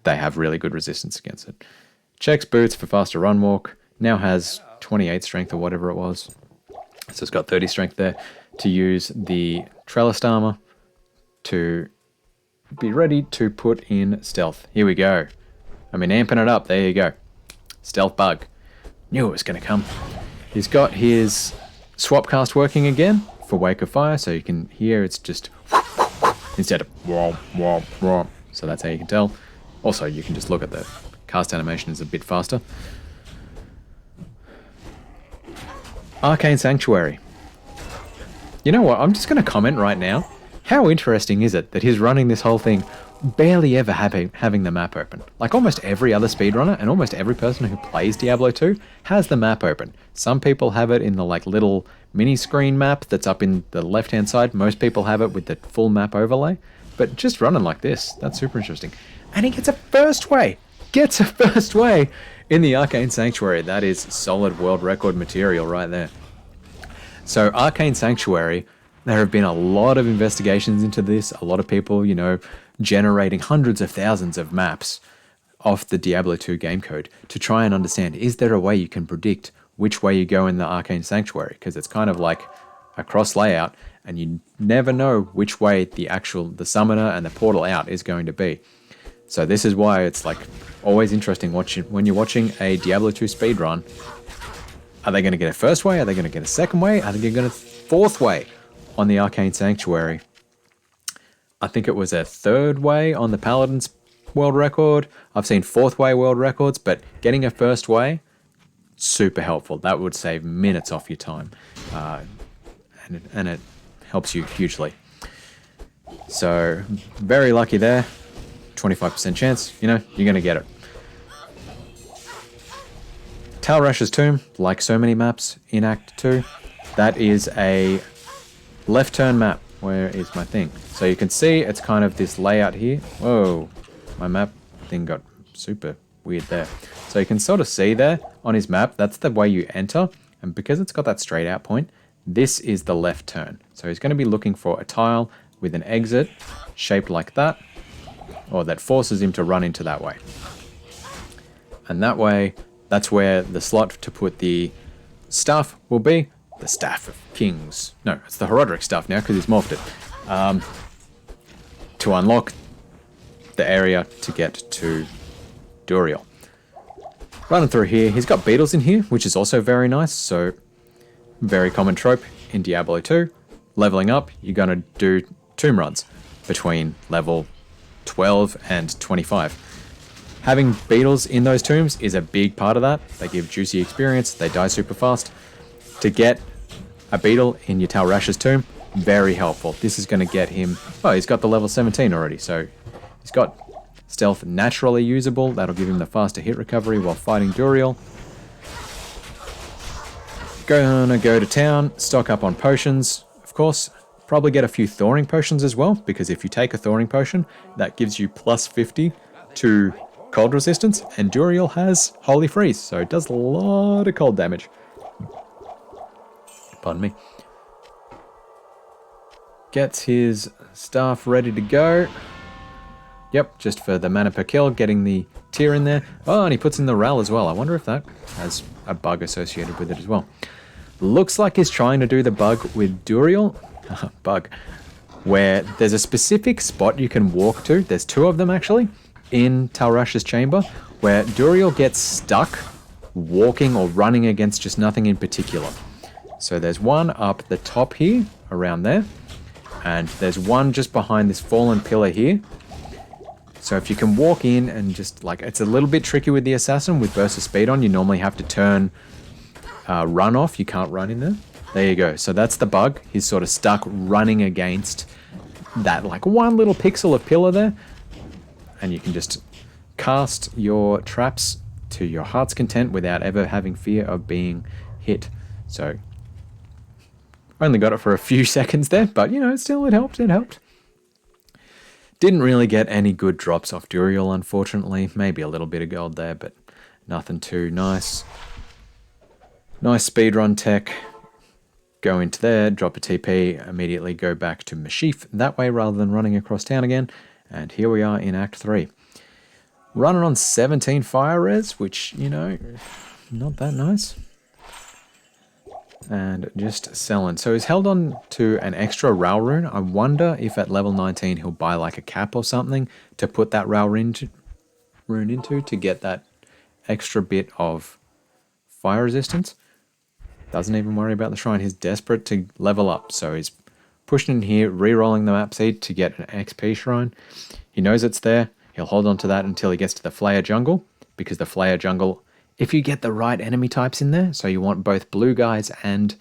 They have really good resistance against it. Checks boots for faster run walk. Now has 28 strength or whatever it was. So it's got 30 strength there to use the trellis armor to be ready to put in stealth. Here we go. I mean, amping it up. There you go. Stealth bug. Knew it was going to come. He's got his swap cast working again for Wake of Fire. So you can hear it's just instead of womp, womp, womp. So that's how you can tell. Also, you can just look at the cast animation is a bit faster. Arcane Sanctuary. You know what? I'm just going to comment right now. How interesting is it that he's running this whole thing barely ever having the map open? Like almost every other speedrunner and almost every person who plays Diablo 2 has the map open. Some people have it in the like little mini screen map that's up in the left hand side. Most people have it with the full map overlay. But just running like this, that's super interesting. And he gets a first way. Gets a first way in the Arcane Sanctuary. That is solid world record material right there. So Arcane Sanctuary, there have been a lot of investigations into this. A lot of people, you know, generating hundreds of thousands of maps off the Diablo 2 game code to try and understand, is there a way you can predict which way you go in the Arcane Sanctuary? Because it's kind of like a cross layout and you never know which way the summoner and the portal out is going to be. So this is why it's like always interesting when you're watching a Diablo 2 speedrun. Are they going to get a first way? Are they going to get a second way? Are they going to get a fourth way on the Arcane Sanctuary? I think it was a third way on the Paladin's world record. I've seen fourth way world records, but getting a first way, super helpful. That would save minutes off your time. And it helps you hugely. So very lucky there. 25% chance, you know, you're going to get it. Talrash's Tomb, like so many maps in Act 2, that is a left turn map. Where is my thing? So you can see it's kind of this layout here. Whoa, my map thing got super weird there. So you can sort of see there on his map, that's the way you enter. And because it's got that straight out point, this is the left turn. So he's going to be looking for a tile with an exit shaped like that, or that forces him to run into that way. And that way, that's where the slot to put the staff will be. The Staff of Kings. No, it's the Herodric staff now because he's morphed it. To unlock the area to get to Duriel. Running through here, he's got beetles in here, which is also very nice. So, very common trope in Diablo 2. Leveling up, you're going to do tomb runs between level 12 and 25. Having beetles in those tombs is a big part of that. They give juicy experience, they die super fast. To get a beetle in your Talrash's Tomb, very helpful. This is going to get him... Oh, he's got the level 17 already, so he's got stealth naturally usable. That'll give him the faster hit recovery while fighting Duriel. Gonna go to town, stock up on potions, of course. Probably get a few thawing potions as well, because if you take a thawing potion, that gives you plus 50 to cold resistance, and Duriel has Holy Freeze, so it does a lot of cold damage. Pardon me. Gets his staff ready to go. Yep, just for the mana per kill, getting the tier in there. Oh, and he puts in the Ral as well. I wonder if that has a bug associated with it as well. Looks like he's trying to do the bug with Duriel. Bug. Where there's a specific spot you can walk to. There's 2 of them actually in Talrash's chamber, where Duriel gets stuck walking or running against just nothing in particular. So there's one up the top here, around there, and there's one just behind this fallen pillar here. So if you can walk in and just like, it's a little bit tricky with the assassin with burst of speed on. You normally have to turn run off. You can't run in there. There you go. So that's the bug. He's sort of stuck running against that like one little pixel of pillar there. And you can just cast your traps to your heart's content without ever having fear of being hit. So only got it for a few seconds there, but you know, still it helped. It helped. Didn't really get any good drops off Duriel, unfortunately. Maybe a little bit of gold there, but nothing too nice. Nice speedrun tech. Go into there, drop a TP, immediately go back to Mashif that way rather than running across town again. And here we are in Act 3. Running on 17 fire res, which, you know, not that nice. And just selling. So he's held on to an extra Rao rune. I wonder if at level 19 he'll buy like a cap or something to put that Rao rune into to get that extra bit of fire resistance. Doesn't even worry about the shrine. He's desperate to level up. So he's pushing in here, re-rolling the map seed to get an XP shrine. He knows it's there. He'll hold on to that until he gets to the Flayer jungle, because the Flayer jungle, if you get the right enemy types in there, so you want both blue guys and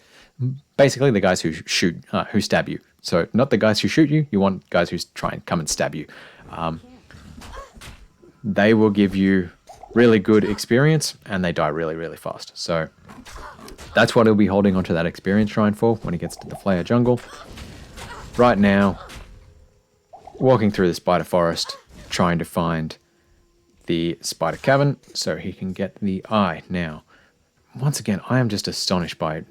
basically the guys who shoot, who stab you. So not the guys who shoot you, you want guys who try and come and stab you. They will give you really good experience and they die really, really fast. So that's what he'll be holding onto that experience shrine for when he gets to the Flayer jungle. Right now, walking through the spider forest, trying to find the spider cavern so he can get the eye. Now, once again, I am just astonished by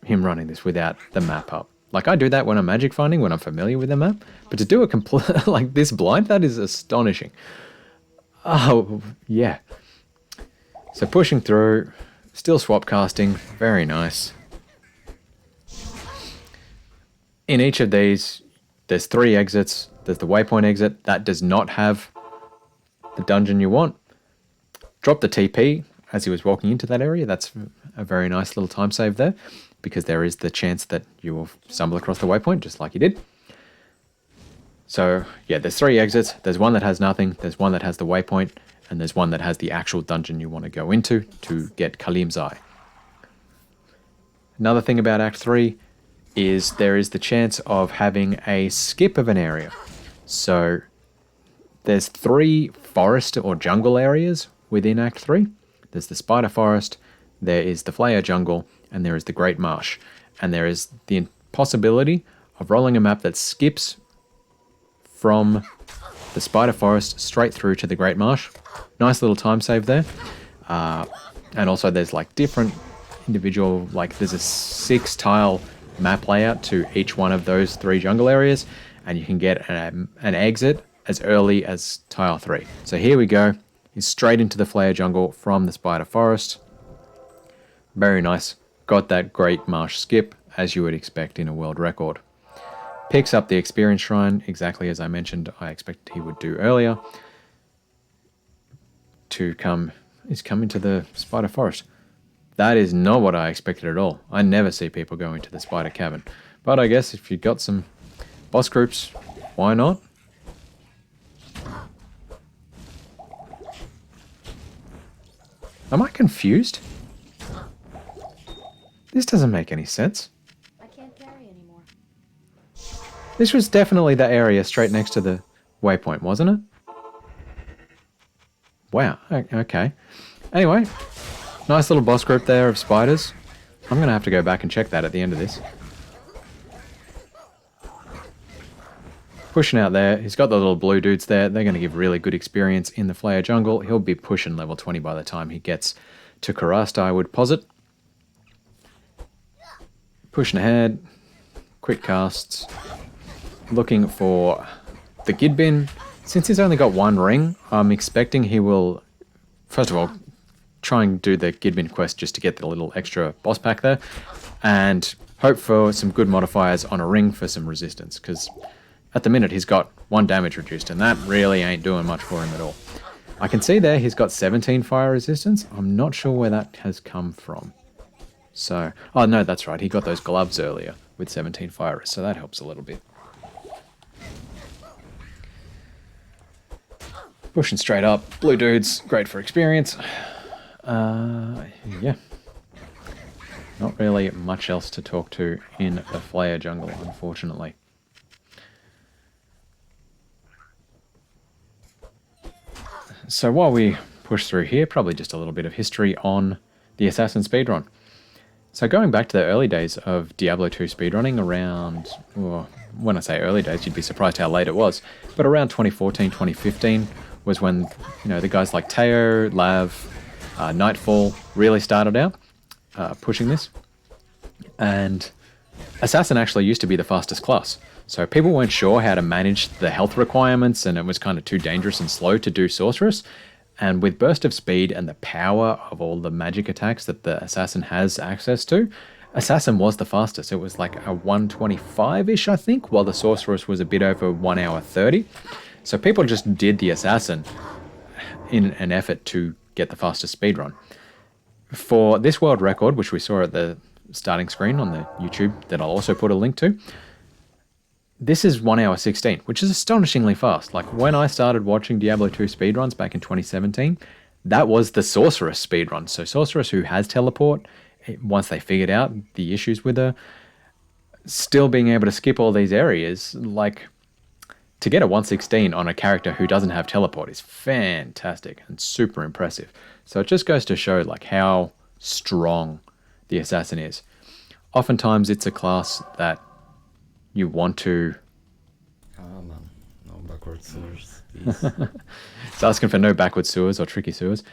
him running this without the map up. Like, I do that when I'm magic finding, when I'm familiar with the map, but to do it complete like this blind, that is astonishing. Oh, yeah. So pushing through, still swap casting, very nice. In each of these, there's 3 exits. There's the waypoint exit. That does not have the dungeon you want. Drop the TP as he was walking into that area. That's a very nice little time save there, because there is the chance that you will stumble across the waypoint just like you did. So yeah, there's 3 exits. There's one that has nothing. There's one that has the waypoint, and there's one that has the actual dungeon you want to go into to get Kalim's Eye. Another thing about Act 3 is there is the chance of having a skip of an area. So there's 3 forest or jungle areas within Act 3. There's the Spider Forest, there is the Flayer Jungle, and there is the Great Marsh. And there is the possibility of rolling a map that skips from the Spider Forest straight through to the Great Marsh. Nice little time save there. And also there's like different individual, like there's a 6-tile map layout to each one of those 3 jungle areas, and you can get an exit as early as tile 3. So here we go. He's straight into the Flayer Jungle from the Spider Forest. Very nice. Got that Great Marsh skip, as you would expect in a world record. Picks up the experience shrine, exactly as I mentioned I expected he would do earlier. He's come into the Spider Forest. That is not what I expected at all. I never see people go into the Spider Cavern. But I guess if you've got some boss groups, why not? Am I confused? This doesn't make any sense. I can't carry anymore. This was definitely the area straight next to the waypoint, wasn't it? Wow, okay. Anyway, nice little boss group there of spiders. I'm going to have to go back and check that at the end of this. Pushing out there. He's got the little blue dudes there. They're going to give really good experience in the Flayer Jungle. He'll be pushing level 20 by the time he gets to Karasta, I would posit. Pushing ahead. Quick casts. Looking for the Gidbin. Since he's only got 1 ring, I'm expecting he will, first of all, try and do the Gidbin quest just to get the little extra boss pack there, and hope for some good modifiers on a ring for some resistance, because at the minute he's got 1 damage reduced, and that really ain't doing much for him at all. I can see there he's got 17 fire resistance. I'm not sure where that has come from. So, oh no, that's right, he got those gloves earlier with 17 fire, so that helps a little bit. Pushing straight up. Blue dudes, great for experience. Yeah. Not really much else to talk to in the Flare jungle, unfortunately. So while we push through here, probably just a little bit of history on the Assassin speedrun. So going back to the early days of Diablo 2 speedrunning around, well, when I say early days, you'd be surprised how late it was, but around 2014, 2015 was when, you know, the guys like Teo, Lav, Nightfall really started out pushing this. And Assassin actually used to be the fastest class. So people weren't sure how to manage the health requirements, and it was kind of too dangerous and slow to do Sorceress. And with Burst of Speed and the power of all the magic attacks that the Assassin has access to, Assassin was the fastest. It was like a 125-ish, I think, while the Sorceress was a bit over 1 hour 30. So people just did the Assassin in an effort to get the fastest speedrun. For this world record, which we saw at the starting screen on the YouTube that I'll also put a link to, this is 1 hour 16, which is astonishingly fast. Like when I started watching Diablo 2 speedruns back in 2017, that was the Sorceress speedrun. So Sorceress, who has teleport, once they figured out the issues with her, still being able to skip all these areas, like to get a 116 on a character who doesn't have teleport is fantastic and super impressive. So it just goes to show like how strong the Assassin is. Oftentimes it's a class that you want to... Oh man, no backward sewers, please. It's asking for no backward sewers or tricky sewers.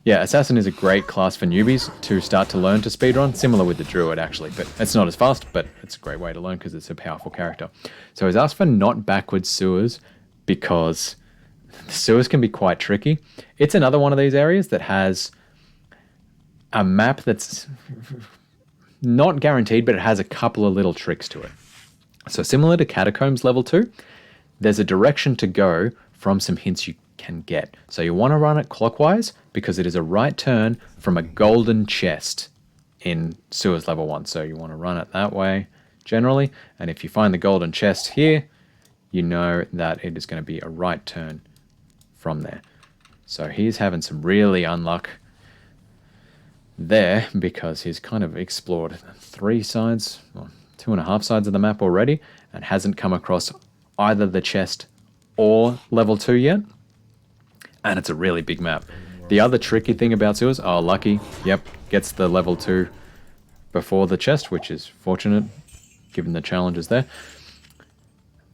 Yeah, Assassin is a great class for newbies to start to learn to speedrun, similar with the Druid actually, but it's not as fast, but it's a great way to learn because it's a powerful character. So he's asked for not backward sewers because the sewers can be quite tricky. It's another one of these areas that has a map that's not guaranteed, but it has a couple of little tricks to it. So similar to Catacombs level 2, there's a direction to go from some hints you can get. So you want to run it clockwise because it is a right turn from a golden chest in Sewers level 1. So you want to run it that way generally. And if you find the golden chest here, you know that it is going to be a right turn from there. So he's having some really unluck there because he's kind of explored 3 sides, or 2.5 sides of the map already and hasn't come across either the chest or level 2 yet. And it's a really big map. The other tricky thing about sewers, oh lucky, yep, gets the level 2 before the chest, which is fortunate given the challenges there.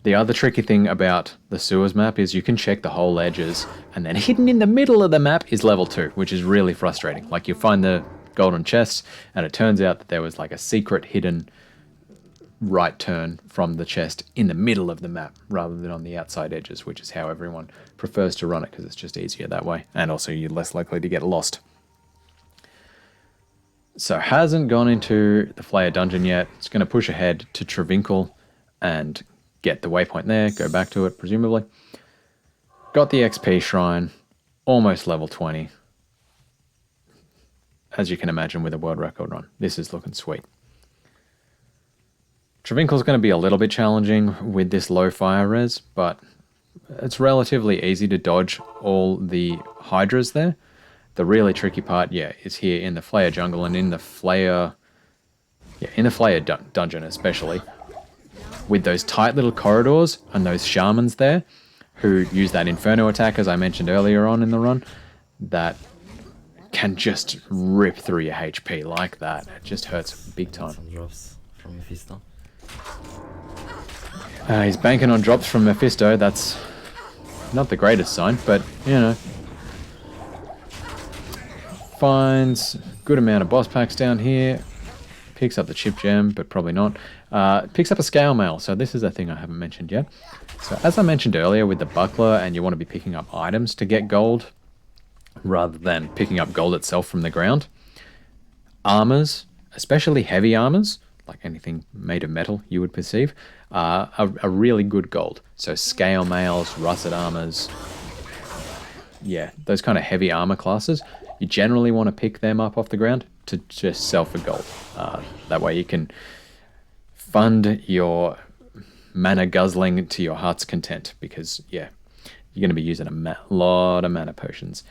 The other tricky thing about the sewers map is you can check the whole edges and then hidden in the middle of the map is level 2, which is really frustrating. Like you find the golden chest and it turns out that there was like a secret hidden right turn from the chest in the middle of the map rather than on the outside edges, which is how everyone prefers to run it because it's just easier that way, and also you're less likely to get lost. So hasn't gone into the Flayer dungeon yet. It's going to push ahead to Travinkle and get the waypoint there, go back to it presumably. Got the XP shrine, almost level 20. As you can imagine with a world record run, this is looking sweet. Travinkle's going to be a little bit challenging with this low fire res, but it's relatively easy to dodge all the hydras there. The really tricky part, yeah, is here in the Flayer jungle and in the Flayer, dungeon especially, with those tight little corridors and those shamans there who use that Inferno attack, as I mentioned earlier on in the run, that can just rip through your HP like that. It just hurts big time. Some drops from Mephisto. He's banking on drops from Mephisto. That's not the greatest sign, but, you know. Finds good amount of boss packs down here. Picks up the chip gem, but probably not. Picks up a scale mail, so this is a thing I haven't mentioned yet. So as I mentioned earlier with the buckler, and you want to be picking up items to get gold, rather than picking up gold itself from the ground. Armors, especially heavy armors, like anything made of metal you would perceive, are really good gold. So scale mails, russet armors, yeah, those kind of heavy armor classes, you generally want to pick them up off the ground to just sell for gold. That way you can fund your mana guzzling to your heart's content, because, yeah, You're going to be using a lot of mana potions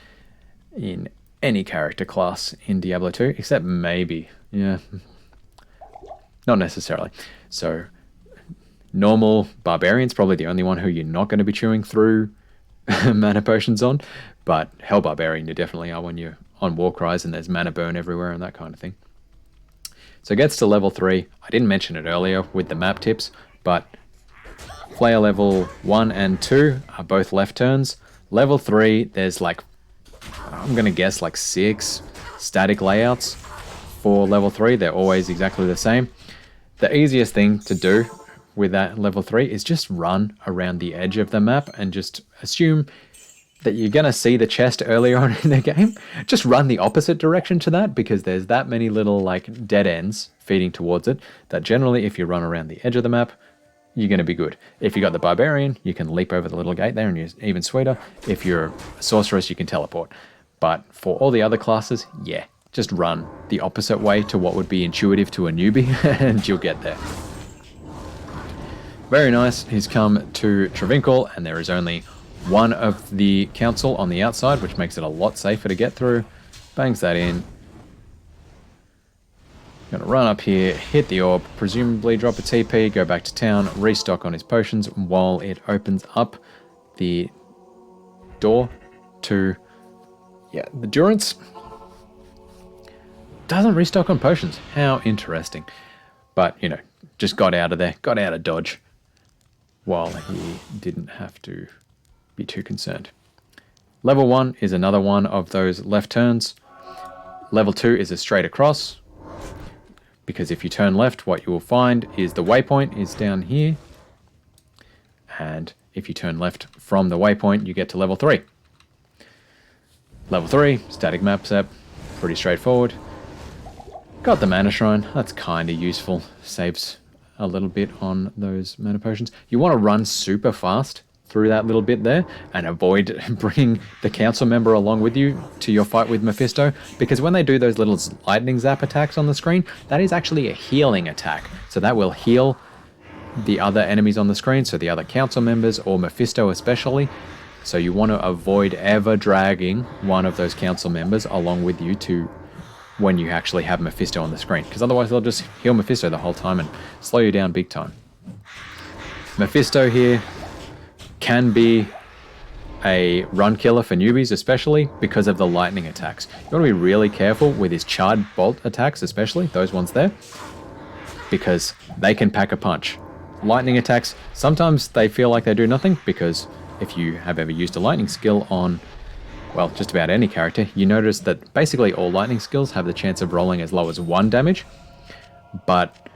in any character class in Diablo 2, except maybe, yeah, not necessarily. So normal barbarian's probably the only one who you're not going to be chewing through mana potions on, but hell barbarian you definitely are when you're on war cries and there's mana burn everywhere and that kind of thing. So it gets to level 3. I didn't mention it earlier with the map tips, but player level 1 and 2 are both left turns. Level 3, there's like, I'm going to guess like 6 static layouts for level 3. They're always exactly the same. The easiest thing to do with that level 3 is just run around the edge of the map and just assume that you're going to see the chest earlier on in the game. Just run the opposite direction to that, because there's that many little like dead ends feeding towards it that generally if you run around the edge of the map, you're going to be good. If you got the barbarian, you can leap over the little gate there and you're even sweeter. If you're a sorceress, you can teleport. But for all the other classes, yeah, just run the opposite way to what would be intuitive to a newbie and you'll get there. Very nice. He's come to Travincal and there is only one of the council on the outside, which makes it a lot safer to get through. Bangs that in. Gonna run up here, hit the orb, presumably drop a TP, go back to town, restock on his potions while it opens up the door to, yeah, the Durance. Doesn't restock on potions. How interesting. But, you know, just got out of there, got out of dodge while he didn't have to be too concerned. Level 1 is another one of those left turns. Level 2 is a straight across, because if you turn left, what you will find is the waypoint is down here, and if you turn left from the waypoint, you get to level 3. Level 3, static map set, pretty straightforward. Got the mana shrine, that's kind of useful, saves a little bit on those mana potions. You want to run super fast through that little bit there and avoid bringing the council member along with you to your fight with Mephisto, because when they do those little lightning zap attacks on the screen, that is actually a healing attack. So that will heal the other enemies on the screen, so the other council members or Mephisto especially. So you want to avoid ever dragging one of those council members along with you to when you actually have Mephisto on the screen, because otherwise they'll just heal Mephisto the whole time and slow you down big time. Mephisto here can be a run killer for newbies, especially because of the lightning attacks. You want to be really careful with his charred bolt attacks, especially those ones there, because they can pack a punch. Lightning attacks, sometimes they feel like they do nothing, because if you have ever used a lightning skill on, well, just about any character, you notice that basically all lightning skills have the chance of rolling as low as 1 damage, but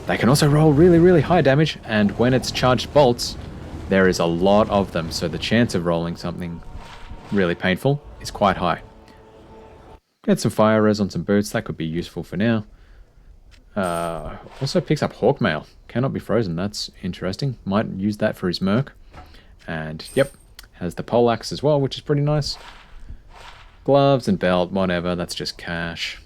they can also roll really, really high damage, and when it's charged bolts, there is a lot of them, so the chance of rolling something really painful is quite high. Get some fire res on some boots, that could be useful for now. Also picks up Hawkmail, cannot be frozen, that's interesting. Might use that for his merc. And yep, has the poleaxe as well, which is pretty nice. Gloves and belt, whatever, that's just cash.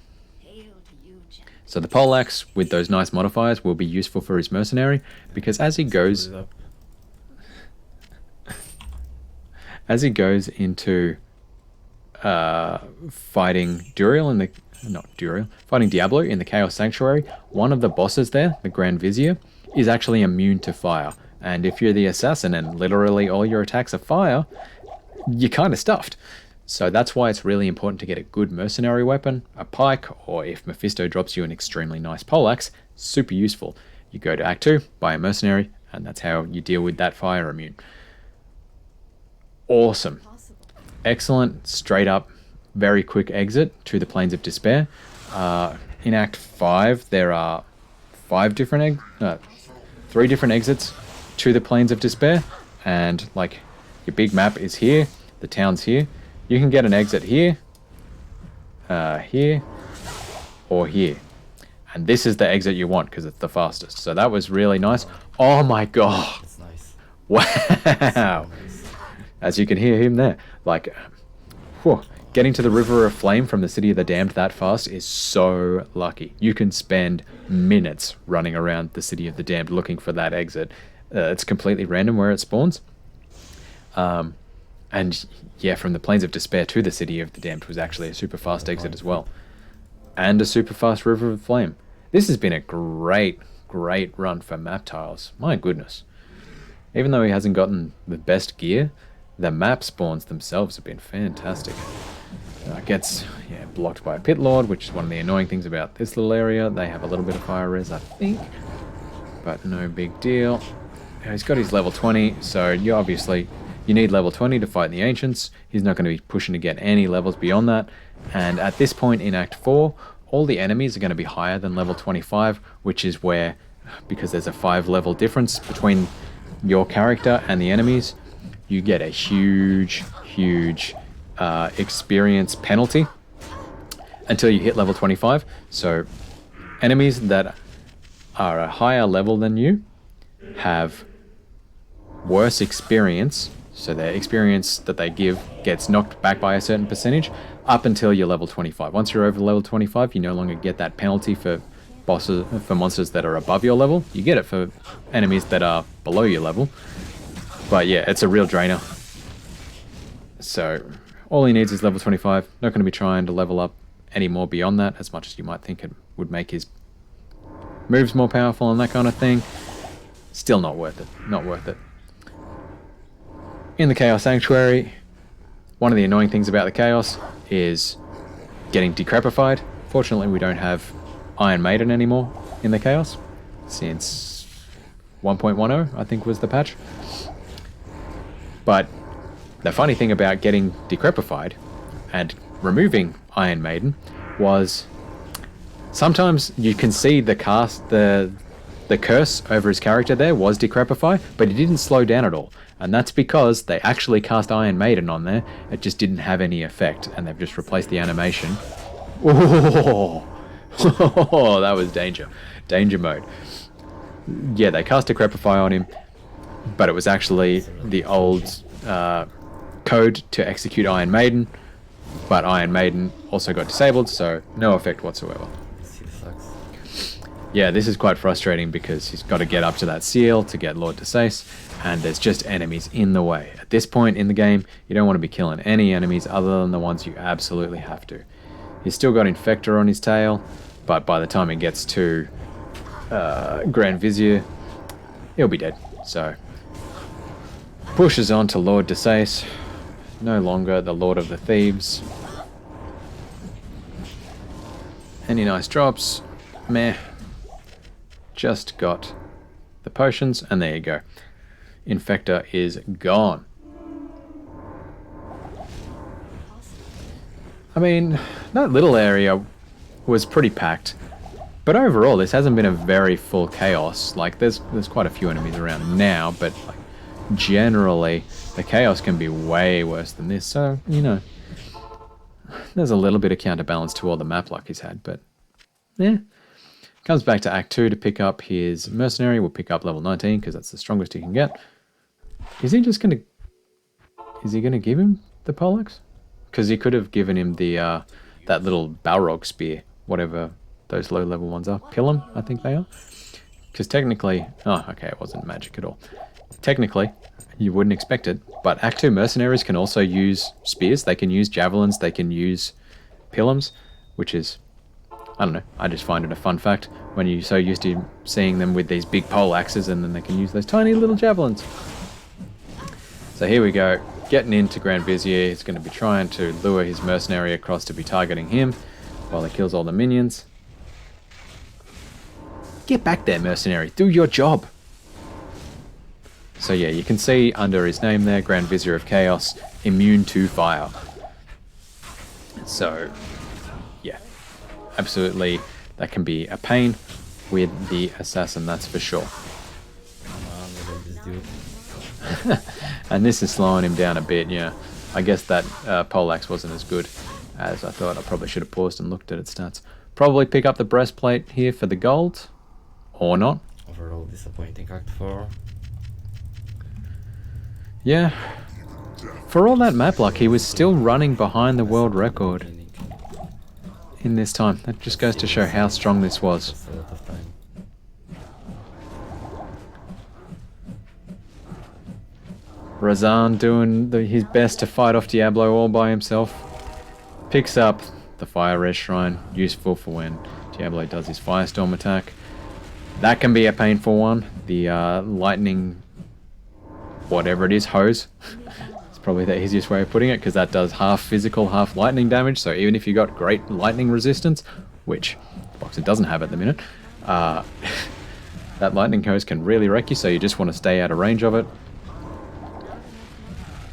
So the poleaxe with those nice modifiers will be useful for his mercenary, because as he goes into fighting fighting Diablo in the Chaos Sanctuary, one of the bosses there, the Grand Vizier, is actually immune to fire. And if you're the assassin and literally all your attacks are fire, you're kind of stuffed. So that's why it's really important to get a good mercenary weapon, a pike, or if Mephisto drops you an extremely nice poleaxe, super useful. You go to Act 2, buy a mercenary, and that's how you deal with that fire immune. Awesome. Excellent, straight up, very quick exit to the Plains of Despair. In Act 5, there are 3 different exits to the Plains of Despair, and like your big map is here, the town's here. You can get an exit here, here, or here. And this is the exit you want because it's the fastest. So that was really nice. Oh my god. That's nice. Wow. As you can hear him there. Like, whew, getting to the River of Flame from the City of the Damned that fast is so lucky. You can spend minutes running around the City of the Damned looking for that exit. It's completely random where it spawns. And yeah, from the Plains of Despair to the City of the Damned was actually a super fast exit as well. And a super fast River of Flame. This has been a great run for map tiles. My goodness. Even though he hasn't gotten the best gear, the map spawns themselves have been fantastic. Gets blocked by a Pit Lord, which is one of the annoying things about this little area. They have a little bit of fire res, I think. But no big deal. He's got his level 20, so you need level 20 to fight the Ancients. He's not going to be pushing to get any levels beyond that. And at this point in Act 4, all the enemies are going to be higher than level 25, which is where, because there's a 5-level difference between your character and the enemies, you get a huge experience penalty until you hit level 25. So enemies that are a higher level than you have worse experience. So their experience that they give gets knocked back by a certain percentage up until you're level 25. Once you're over level 25, you no longer get that penalty for monsters that are above your level. You get it for enemies that are below your level. But yeah, it's a real drainer. So all he needs is level 25. Not going to be trying to level up any more beyond that, as much as you might think it would make his moves more powerful and that kind of thing. Still not worth it. Not worth it. In the Chaos Sanctuary, one of the annoying things about the Chaos is getting decrepified. Fortunately, we don't have Iron Maiden anymore in the Chaos, since 1.10, I think, was the patch. But the funny thing about getting decrepified and removing Iron Maiden was sometimes you can see the curse over his character there was decrepify, but it didn't slow down at all. And that's because they actually cast Iron Maiden on there. It just didn't have any effect, and they've just replaced the animation. Oh, that was danger. Danger mode. Yeah, they cast Decrepify on him, but it was actually the old code to execute Iron Maiden, but Iron Maiden also got disabled, so no effect whatsoever. Yeah, this is quite frustrating because he's got to get up to that seal to get Lord Desace, and there's just enemies in the way. At this point in the game, you don't want to be killing any enemies other than the ones you absolutely have to. He's still got Infector on his tail, but by the time it gets to Grand Vizier, he'll be dead. So, pushes on to Lord Desace, no longer the Lord of the Thieves. Any nice drops? Meh. Just got the potions, and there you go. Infector is gone. I mean, that little area was pretty packed, but overall this hasn't been a very full chaos. Like there's quite a few enemies around now, but like generally the chaos can be way worse than this. So there's a little bit of counterbalance to all the map luck he's had, but yeah. Comes back to Act 2 to pick up his mercenary. We'll pick up level 19 because that's the strongest he can get. Is he gonna give him the poleaxe? Because he could have given him the that little Balrog spear, whatever those low level ones are. Pilum, I think they are. Because technically, it wasn't magic at all. Technically, you wouldn't expect it, but Act 2 mercenaries can also use spears. They can use javelins. They can use Pilums, which is, I don't know, I just find it a fun fact when you're so used to seeing them with these big pole axes and then they can use those tiny little javelins. So here we go, getting into Grand Vizier. He's going to be trying to lure his mercenary across to be targeting him while he kills all the minions. Get back there, mercenary, do your job. So yeah, you can see under his name there, Grand Vizier of Chaos, immune to fire. So yeah, absolutely, that can be a pain with the assassin, that's for sure. And this is slowing him down a bit, yeah. I guess that poleaxe wasn't as good as I thought. I probably should have paused and looked at its stats. Probably pick up the breastplate here for the gold, or not. Overall disappointing Act 4. Yeah. For all that map luck, he was still running behind the world record in this time. That just goes to show how strong this was. That's a lot of time. Razan doing his best to fight off Diablo all by himself. Picks up the Fire Res Shrine, useful for when Diablo does his Firestorm attack. That can be a painful one. The lightning, whatever it is, hose. It's probably the easiest way of putting it, because that does half physical, half lightning damage. So even if you got great lightning resistance, which Boxer doesn't have at the minute, that lightning hose can really wreck you, so you just want to stay out of range of it.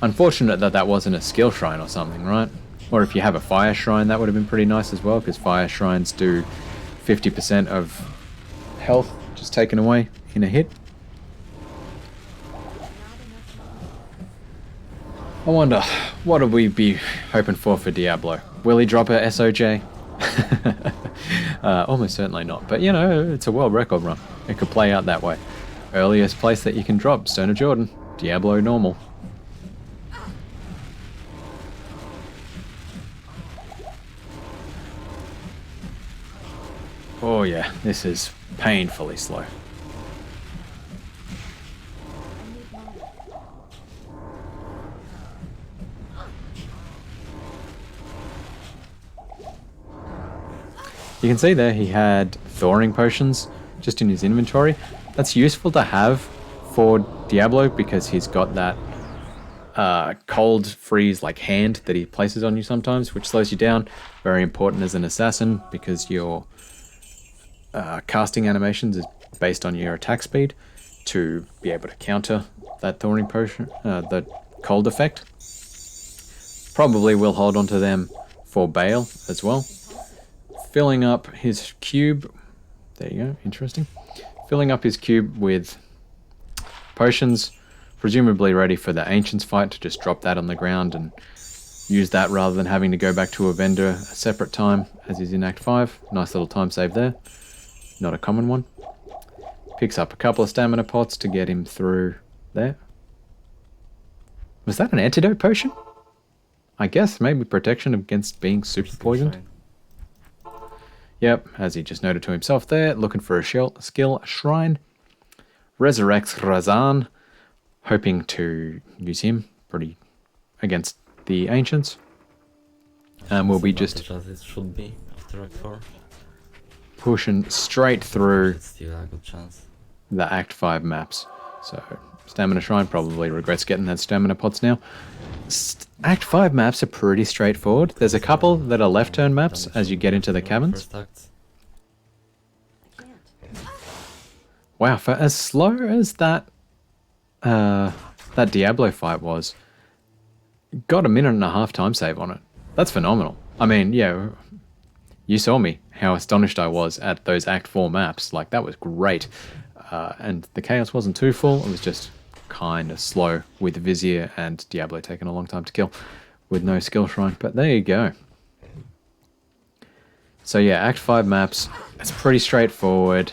Unfortunate that that wasn't a skill shrine or something, right? Or if you have a fire shrine, that would have been pretty nice as well, because fire shrines do 50% of health just taken away in a hit. I wonder, what would we be hoping for Diablo? Will he drop a SOJ? Almost certainly not, but you know, it's a world record run. It could play out that way. Earliest place that you can drop, Stone of Jordan, Diablo normal. Oh yeah, this is painfully slow. You can see there he had thawing potions just in his inventory. That's useful to have for Diablo because he's got that cold freeze like hand that he places on you sometimes, which slows you down. Very important as an assassin because your casting animations is based on your attack speed to be able to counter that thawing potion, the cold effect. Probably will hold on to them for Bale as well. Filling up his cube, there you go, interesting. Filling up his cube with potions, presumably ready for the Ancients fight, to just drop that on the ground and use that rather than having to go back to a vendor a separate time as he's in Act 5. Nice little time save there. Not a common one. Picks up a couple of stamina pots to get him through there. Was that an antidote potion? I guess maybe protection against being super poisoned. Yep, as he just noted to himself there, looking for a skill shrine. Resurrects Razan, hoping to use him pretty against the Ancients. And we'll be just as it should be after Act 4. Pushing straight through It's still a good chance. the Act 5 maps. So, Stamina Shrine probably regrets getting that stamina pots now. Act 5 maps are pretty straightforward. There's a couple that are left turn maps as you get into the caverns. I can't. Wow, for as slow as that Diablo fight was, got a minute and a half time save on it. That's phenomenal. I mean, yeah, you saw me, how astonished I was at those Act 4 maps. Like, that was great. And the chaos wasn't too full. It was just kind of slow with Vizier and Diablo taking a long time to kill with no skill shrine. But there you go. So yeah, Act 5 maps, it's pretty straightforward.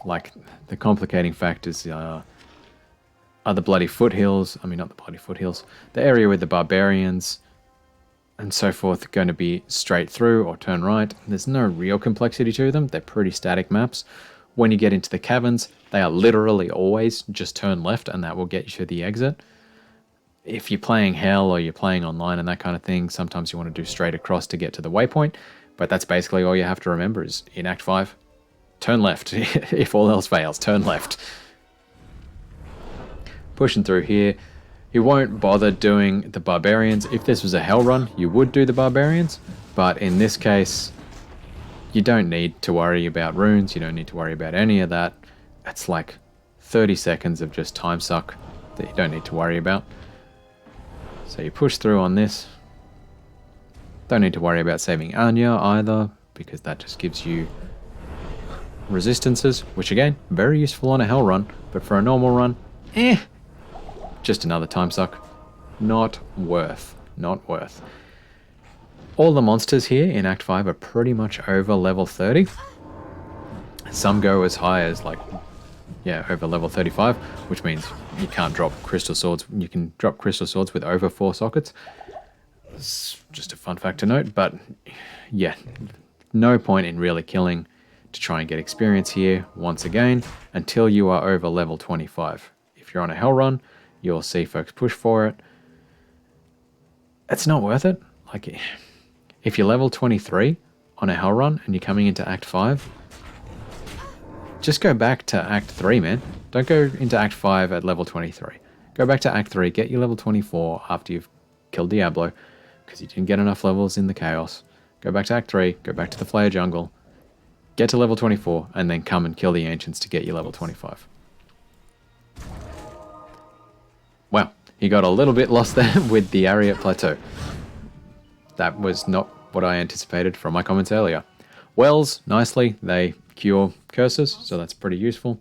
Like, the complicating factors are the bloody foothills. I mean, not the bloody foothills. The area with the barbarians and so forth going to be straight through or turn right. There's no real complexity to them. They're pretty static maps. When you get into the caverns, they are literally always just turn left and that will get you to the exit. If you're playing Hell or you're playing online and that kind of thing, sometimes you want to do straight across to get to the waypoint, but that's basically all you have to remember is in Act 5, turn left. If all else fails, turn left. Pushing through here. You won't bother doing the barbarians. If this was a Hell run, you would do the barbarians, but in this case, you don't need to worry about runes, you don't need to worry about any of that. It's like 30 seconds of just time suck that you don't need to worry about. So you push through on this. Don't need to worry about saving Anya either, because that just gives you resistances, which again, very useful on a Hell run, but for a normal run, just another time suck. Not worth. Not worth. All the monsters here in Act 5 are pretty much over level 30. Some go as high as over level 35, which means you can't drop crystal swords. You can drop crystal swords with over 4 sockets. It's just a fun fact to note, but yeah, no point in really killing to try and get experience here once again until you are over level 25. If you're on a Hell run, you'll see folks push for it. It's not worth it. Like, if you're level 23 on a hell run and you're coming into Act 5, just go back to Act 3, man. Don't go into Act 5 at level 23. Go back to Act 3, get your level 24 after you've killed Diablo, because you didn't get enough levels in the Chaos. Go back to Act 3, go back to the Flayer Jungle, get to level 24, and then come and kill the Ancients to get your level 25. Wow, he got a little bit lost there with the Ariat Plateau. That was not what I anticipated from my comments earlier. Wells, nicely, they cure curses, so that's pretty useful.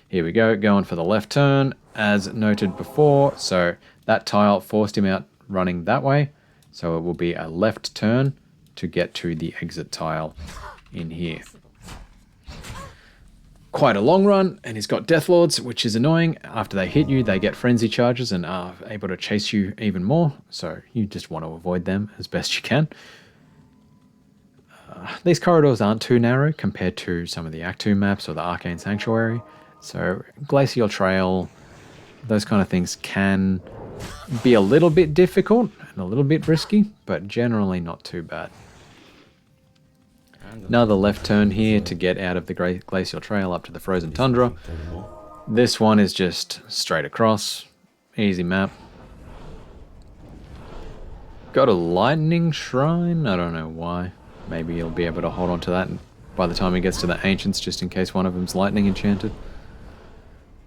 Here we go, going for the left turn, as noted before. So that tile forced him out running that way, so it will be a left turn to get to the exit tile in here. Quite a long run, and he's got Death Lords, which is annoying. After they hit you, they get frenzy charges and are able to chase you even more, so you just want to avoid them as best you can. These corridors aren't too narrow compared to some of the Act 2 maps or the Arcane Sanctuary, so Glacial Trail, those kind of things can be a little bit difficult and a little bit risky, but generally not too bad. Another left turn here to get out of the Glacial Trail up to the Frozen Tundra. This one is just straight across, easy map. Got a Lightning Shrine, I don't know why. Maybe he'll be able to hold on to that by the time he gets to the Ancients, just in case one of them's lightning enchanted.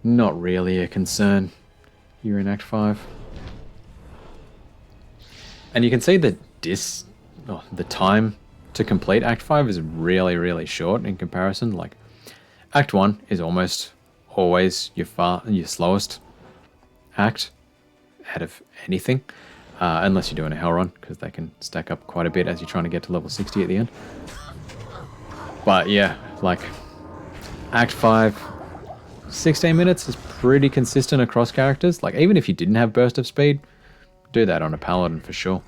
Not really a concern here in Act 5. And you can see that the time to complete Act 5 is really, really short in comparison. Like, Act 1 is almost always your slowest act out of anything. Unless you're doing a hell run, because they can stack up quite a bit as you're trying to get to level 60 at the end. But yeah, like, Act 5, 16 minutes is pretty consistent across characters. Like, even if you didn't have Burst of Speed, do that on a Paladin for sure.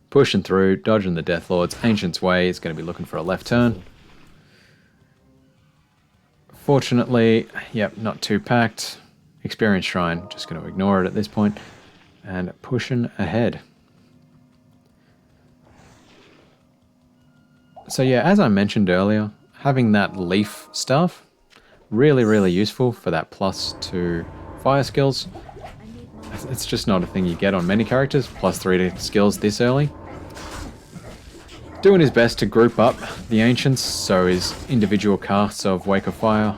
Pushing through, dodging the Death Lords. Ancient's Way is going to be looking for a left turn. Fortunately, yep, not too packed. Experience Shrine, just going to ignore it at this point, and pushing ahead. So yeah, as I mentioned earlier, having that leaf stuff, really, really useful for that +2 fire skills. It's just not a thing you get on many characters, +3 to skills this early. Doing his best to group up the Ancients, so his individual casts of Wake of Fire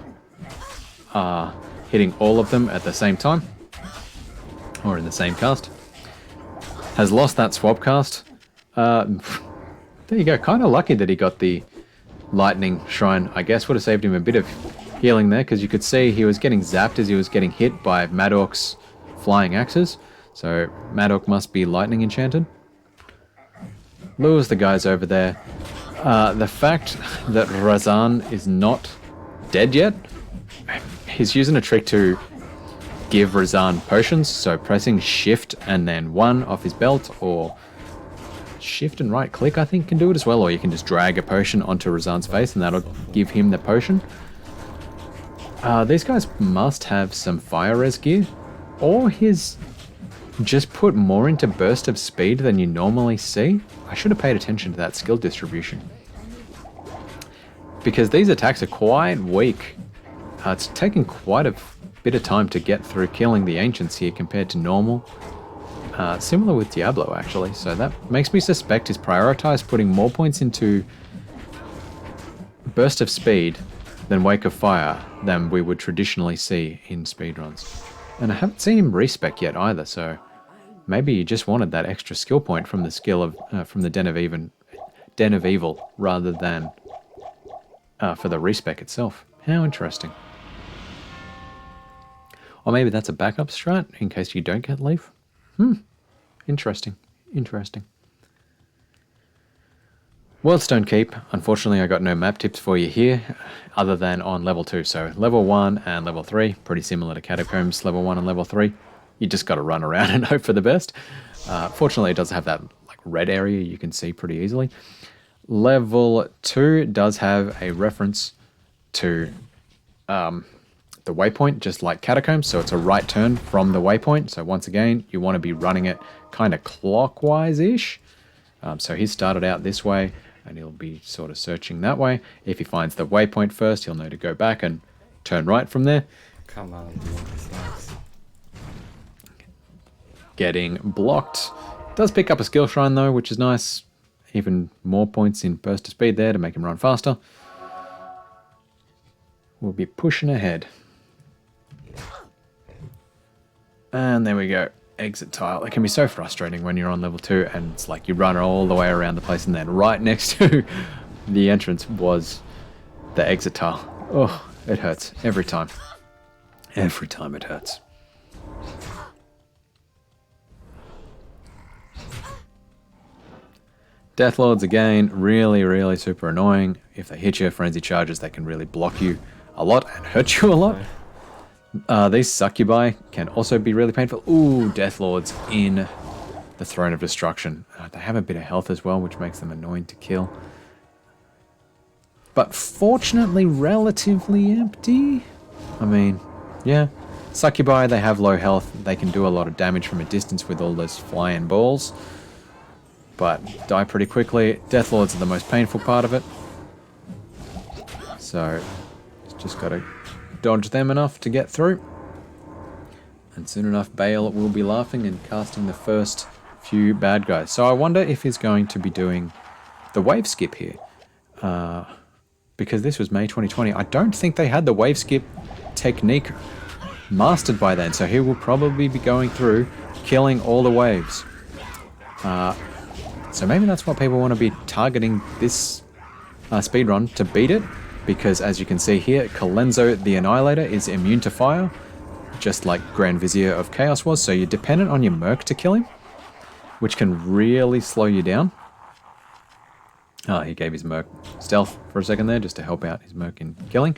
are hitting all of them at the same time, or in the same cast. Has lost that swap cast. There you go, kind of lucky that he got the Lightning Shrine. I guess would have saved him a bit of healing there, because you could see he was getting zapped as he was getting hit by Madok's flying axes. So Madok must be lightning enchanted. Lures the guys over there. The fact that Razan is not dead yet, he's using a trick to give Razan potions, so pressing shift and then 1 off his belt, or shift and right click I think can do it as well, or you can just drag a potion onto Razan's face and that'll give him the potion. These guys must have some fire res gear, or he's just put more into Burst of Speed than you normally see. I should have paid attention to that skill distribution, because these attacks are quite weak. It's taking quite a bit of time to get through killing the Ancients here compared to normal. Similar with Diablo, actually, so that makes me suspect he's prioritized putting more points into Burst of Speed than Wake of Fire than we would traditionally see in speedruns. And I haven't seen him respec yet either, so maybe he just wanted that extra skill point from the skill of from the Den of Evil rather than for the respec itself. How interesting. Or maybe that's a backup strat in case you don't get leaf. Interesting. Interesting. Wildstone Keep. Unfortunately, I got no map tips for you here, other than on level 2. So level 1 and level 3, pretty similar to Catacombs, level 1 and level 3. You just got to run around and hope for the best. Fortunately, it does have that like red area you can see pretty easily. Level 2 does have a reference to the waypoint, just like Catacombs, so it's a right turn from the waypoint. So once again, you want to be running it kind of clockwise-ish. So he started out this way, and he'll be sort of searching that way. If he finds the waypoint first, he'll know to go back and turn right from there. Come on, it's nice. Getting blocked. Does pick up a skill shrine though, which is nice. Even more points in burst of speed there to make him run faster. We'll be pushing ahead. And there we go. Exit tile. It can be so frustrating when you're on level 2 and it's like you run all the way around the place and then right next to the entrance was the exit tile. Oh, it hurts every time. Every time it hurts. Deathlords, again, really, really super annoying. If they hit you, frenzy charges, they can really block you a lot and hurt you a lot. These succubi can also be really painful. Ooh, Deathlords in the Throne of Destruction. They have a bit of health as well, which makes them annoying to kill. But fortunately, relatively empty. I mean, yeah. Succubi, they have low health. They can do a lot of damage from a distance with all those flying balls. But die pretty quickly. Deathlords are the most painful part of it. So, just got to dodge them enough to get through. And soon enough, Bale will be laughing and casting the first few bad guys. So I wonder if he's going to be doing the wave skip here. Because this was May 2020. I don't think they had the wave skip technique mastered by then. So he will probably be going through, killing all the waves. So maybe that's what people want to be targeting this speedrun to beat it, because as you can see here, Colenso the Annihilator is immune to fire, just like Grand Vizier of Chaos was, so you're dependent on your Merc to kill him, which can really slow you down. He gave his Merc stealth for a second there, just to help out his Merc in killing.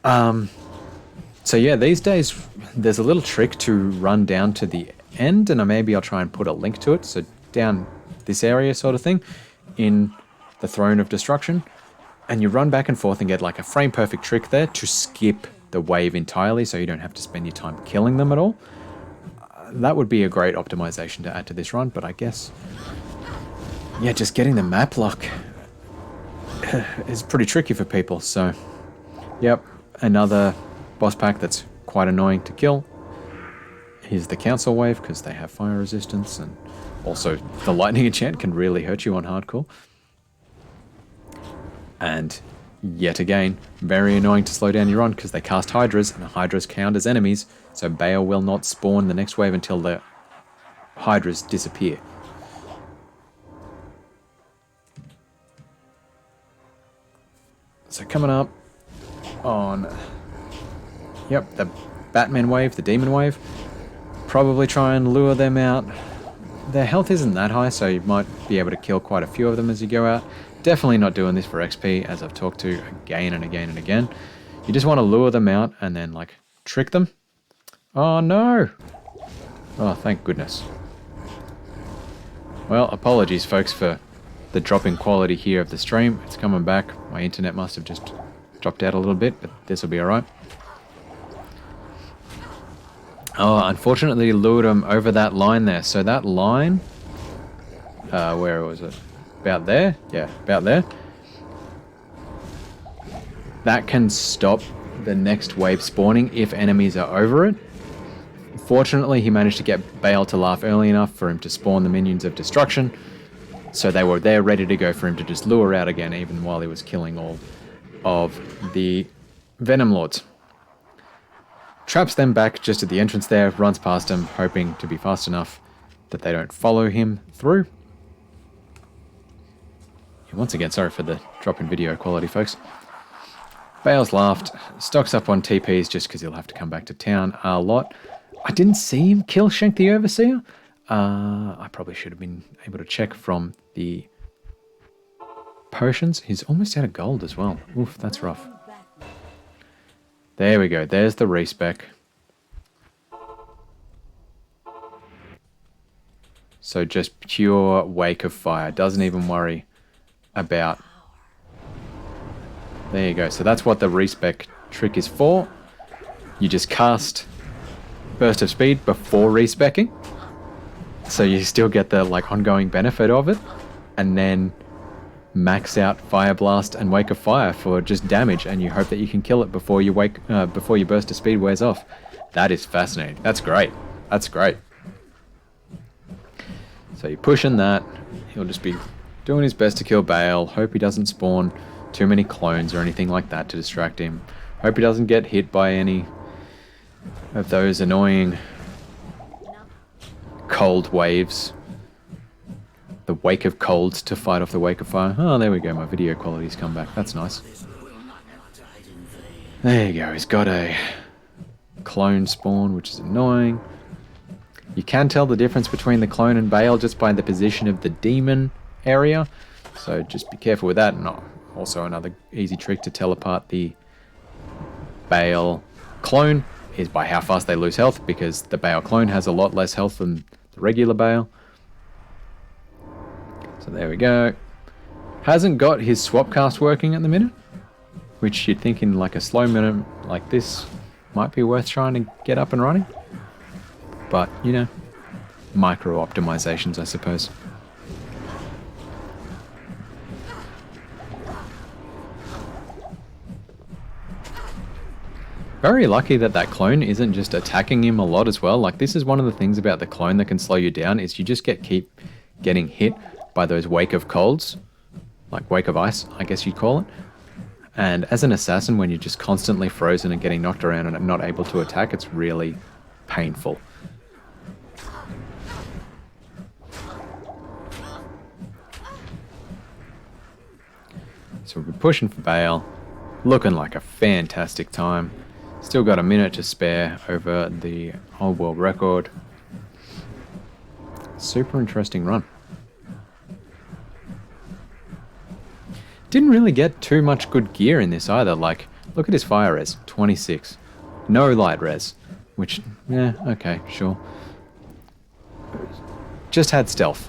So yeah, these days, there's a little trick to run down to the end, and maybe I'll try and put a link to it, so down this area sort of thing in the Throne of Destruction, and you run back and forth and get like a frame perfect trick there to skip the wave entirely so you don't have to spend your time killing them at all. That would be a great optimization to add to this run, but I guess, yeah, just getting the map lock is pretty tricky for people. So yep, another boss pack that's quite annoying to kill. Here's the Council Wave because they have fire resistance, and also the lightning enchant can really hurt you on hardcore. And yet again, very annoying to slow down your run because they cast Hydras, and the Hydras count as enemies, so Bale will not spawn the next wave until the Hydras disappear. So coming up on, yep, the Batman wave, the Demon wave. Probably try and lure them out. Their health isn't that high, so you might be able to kill quite a few of them as you go out. Definitely not doing this for XP, as I've talked to again and again and again. You just want to lure them out and then, like, trick them. Oh, no! Oh, thank goodness. Well, apologies, folks, for the drop in quality here of the stream. It's coming back. My internet must have just dropped out a little bit, but this will be alright. Oh, unfortunately lured him over that line there. So that line, where was it? About there? Yeah, about there. That can stop the next wave spawning if enemies are over it. Fortunately, he managed to get Bale to laugh early enough for him to spawn the minions of destruction. So they were there ready to go for him to just lure out again, even while he was killing all of the Venom Lords. Traps them back just at the entrance there, runs past them, hoping to be fast enough that they don't follow him through. And once again, sorry for the drop in video quality, folks. Bale's laughed, stocks up on TPs just because he'll have to come back to town a lot. I didn't see him kill Shank the Overseer. I probably should have been able to check from the potions. He's almost out of gold as well. Oof, that's rough. There we go. There's the respec. So just pure Wake of Fire. Doesn't even worry about... There you go. So that's what the respec trick is for. you just cast Burst of Speed before respecking. So you still get the like ongoing benefit of it. And then max out Fire Blast and Wake of Fire for just damage, and you hope that you can kill it before your Burst of Speed wears off. That is fascinating. That's great. That's great. So you're pushing that. He'll just be doing his best to kill Bale. Hope he doesn't spawn too many clones or anything like that to distract him. Hope he doesn't get hit by any of those annoying cold waves. The Wake of Colds to fight off the Wake of Fire. Oh, there we go. My video quality's come back. That's nice. There you go. He's got a clone spawn, which is annoying. You can tell the difference between the clone and Bale just by the position of the demon area. So just be careful with that. And also another easy trick to tell apart the Bale clone is by how fast they lose health, because the Bale clone has a lot less health than the regular Bale. So there we go. Hasn't got his swap cast working at the minute, which you'd think in like a slow minute like this might be worth trying to get up and running. But, you know, micro optimizations, I suppose. Very lucky that that clone isn't just attacking him a lot as well. Like, this is one of the things about the clone that can slow you down, is you just keep getting hit by those Wake of Colds, like Wake of Ice, I guess you'd call it. And as an assassin, when you're just constantly frozen and getting knocked around and not able to attack, it's really painful. So we're pushing for Bale, looking like a fantastic time. Still got a minute to spare over the old world record. Super interesting run. Didn't really get too much good gear in this either. Like, look at his fire res, 26. No light res, which, yeah, okay, sure. Just had stealth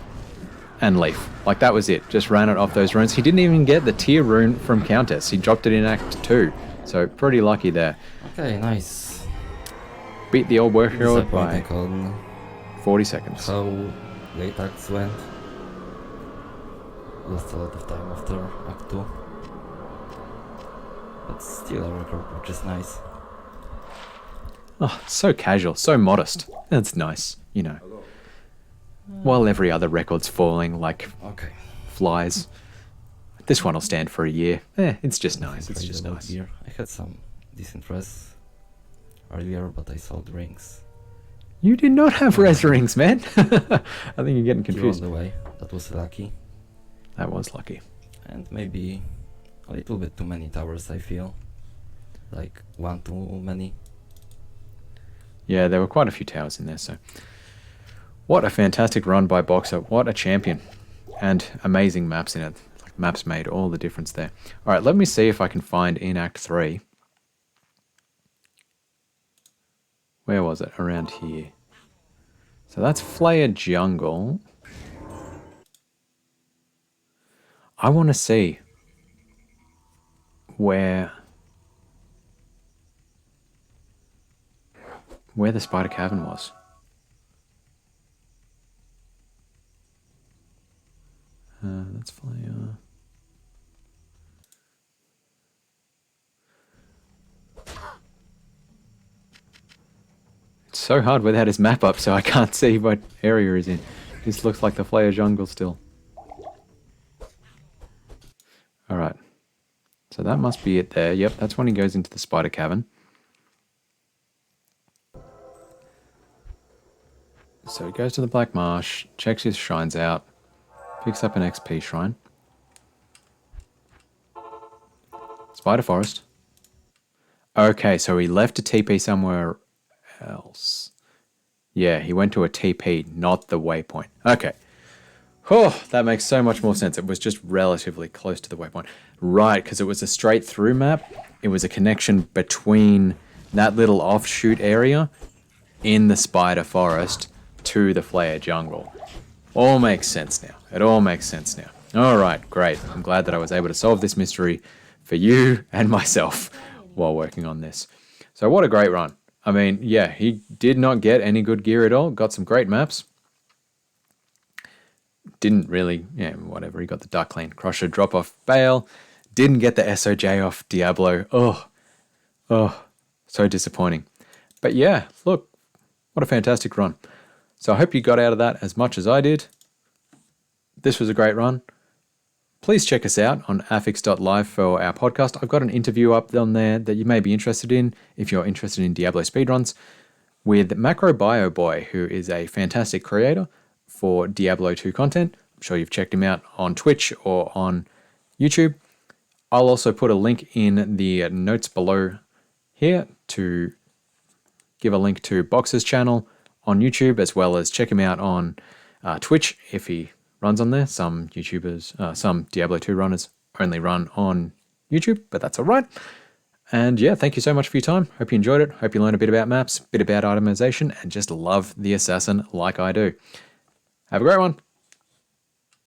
and leaf. Like, that was it. Just ran it off those runes. He didn't even get the tier rune from Countess. He dropped it in Act 2. So, pretty lucky there. Okay, nice. Beat the old world by on 40 seconds. how late acts went. Lost a lot of time after Act 2. But still a record, which is nice. Oh, so casual, so modest. That's nice, you know. While every other record's falling like Okay. flies, this one will stand for a year. It's just nice. It's just nice. Gear. I had some decent res earlier, but I sold rings. You did not have res rings, man. I think you're getting Few confused. on the way. That was lucky. That was lucky. And maybe a little bit too many towers, I feel. Like one too many. Yeah, there were quite a few towers in there, so. What a fantastic run by Boxer. What a champion. And amazing maps in it. Like, maps made all the difference there. Alright, let me see if I can find in Act 3. Where was it? Around here. So that's Flayer Jungle. I want to see where the Spider Cavern was. That's Flayer. It's so hard without his map up, so I can't see what area he's in. This looks like the Flayer Jungle still. Alright. So that must be it there. Yep, that's when he goes into the Spider Cavern. So he goes to the Black Marsh, checks his shrines out, picks up an XP shrine. Spider Forest. Okay, so he left a TP somewhere else. Yeah, he went to a TP, not the waypoint. Okay. Oh, that makes so much more sense. It was just relatively close to the waypoint. Right, because it was a straight through map. It was a connection between that little offshoot area in the Spider Forest to the Flayer Jungle. All makes sense now. It all makes sense now. All right, great. I'm glad that I was able to solve this mystery for you and myself while working on this. So what a great run. I mean, yeah, he did not get any good gear at all. Got some great maps. Didn't really, yeah, whatever. He got the Darklane Crusher drop off Bale. Didn't get the SOJ off Diablo. Oh, so disappointing. But yeah, look, what a fantastic run. So I hope you got out of that as much as I did. This was a great run. Please check us out on affix.live for our podcast. I've got an interview up on there that you may be interested in if you're interested in Diablo speedruns with Macro Bio Boy, who is a fantastic creator for Diablo 2 content. I'm sure you've checked him out on Twitch or on YouTube. I'll also put a link in the notes below here to give a link to Boxer's channel on YouTube, as well as check him out on Twitch if he runs on there. Some YouTubers, some Diablo 2 runners only run on YouTube, but that's all right. And yeah, thank you so much for your time. Hope you enjoyed it. Hope you learned a bit about maps, a bit about itemization, and just love the assassin like I do. Have a great one.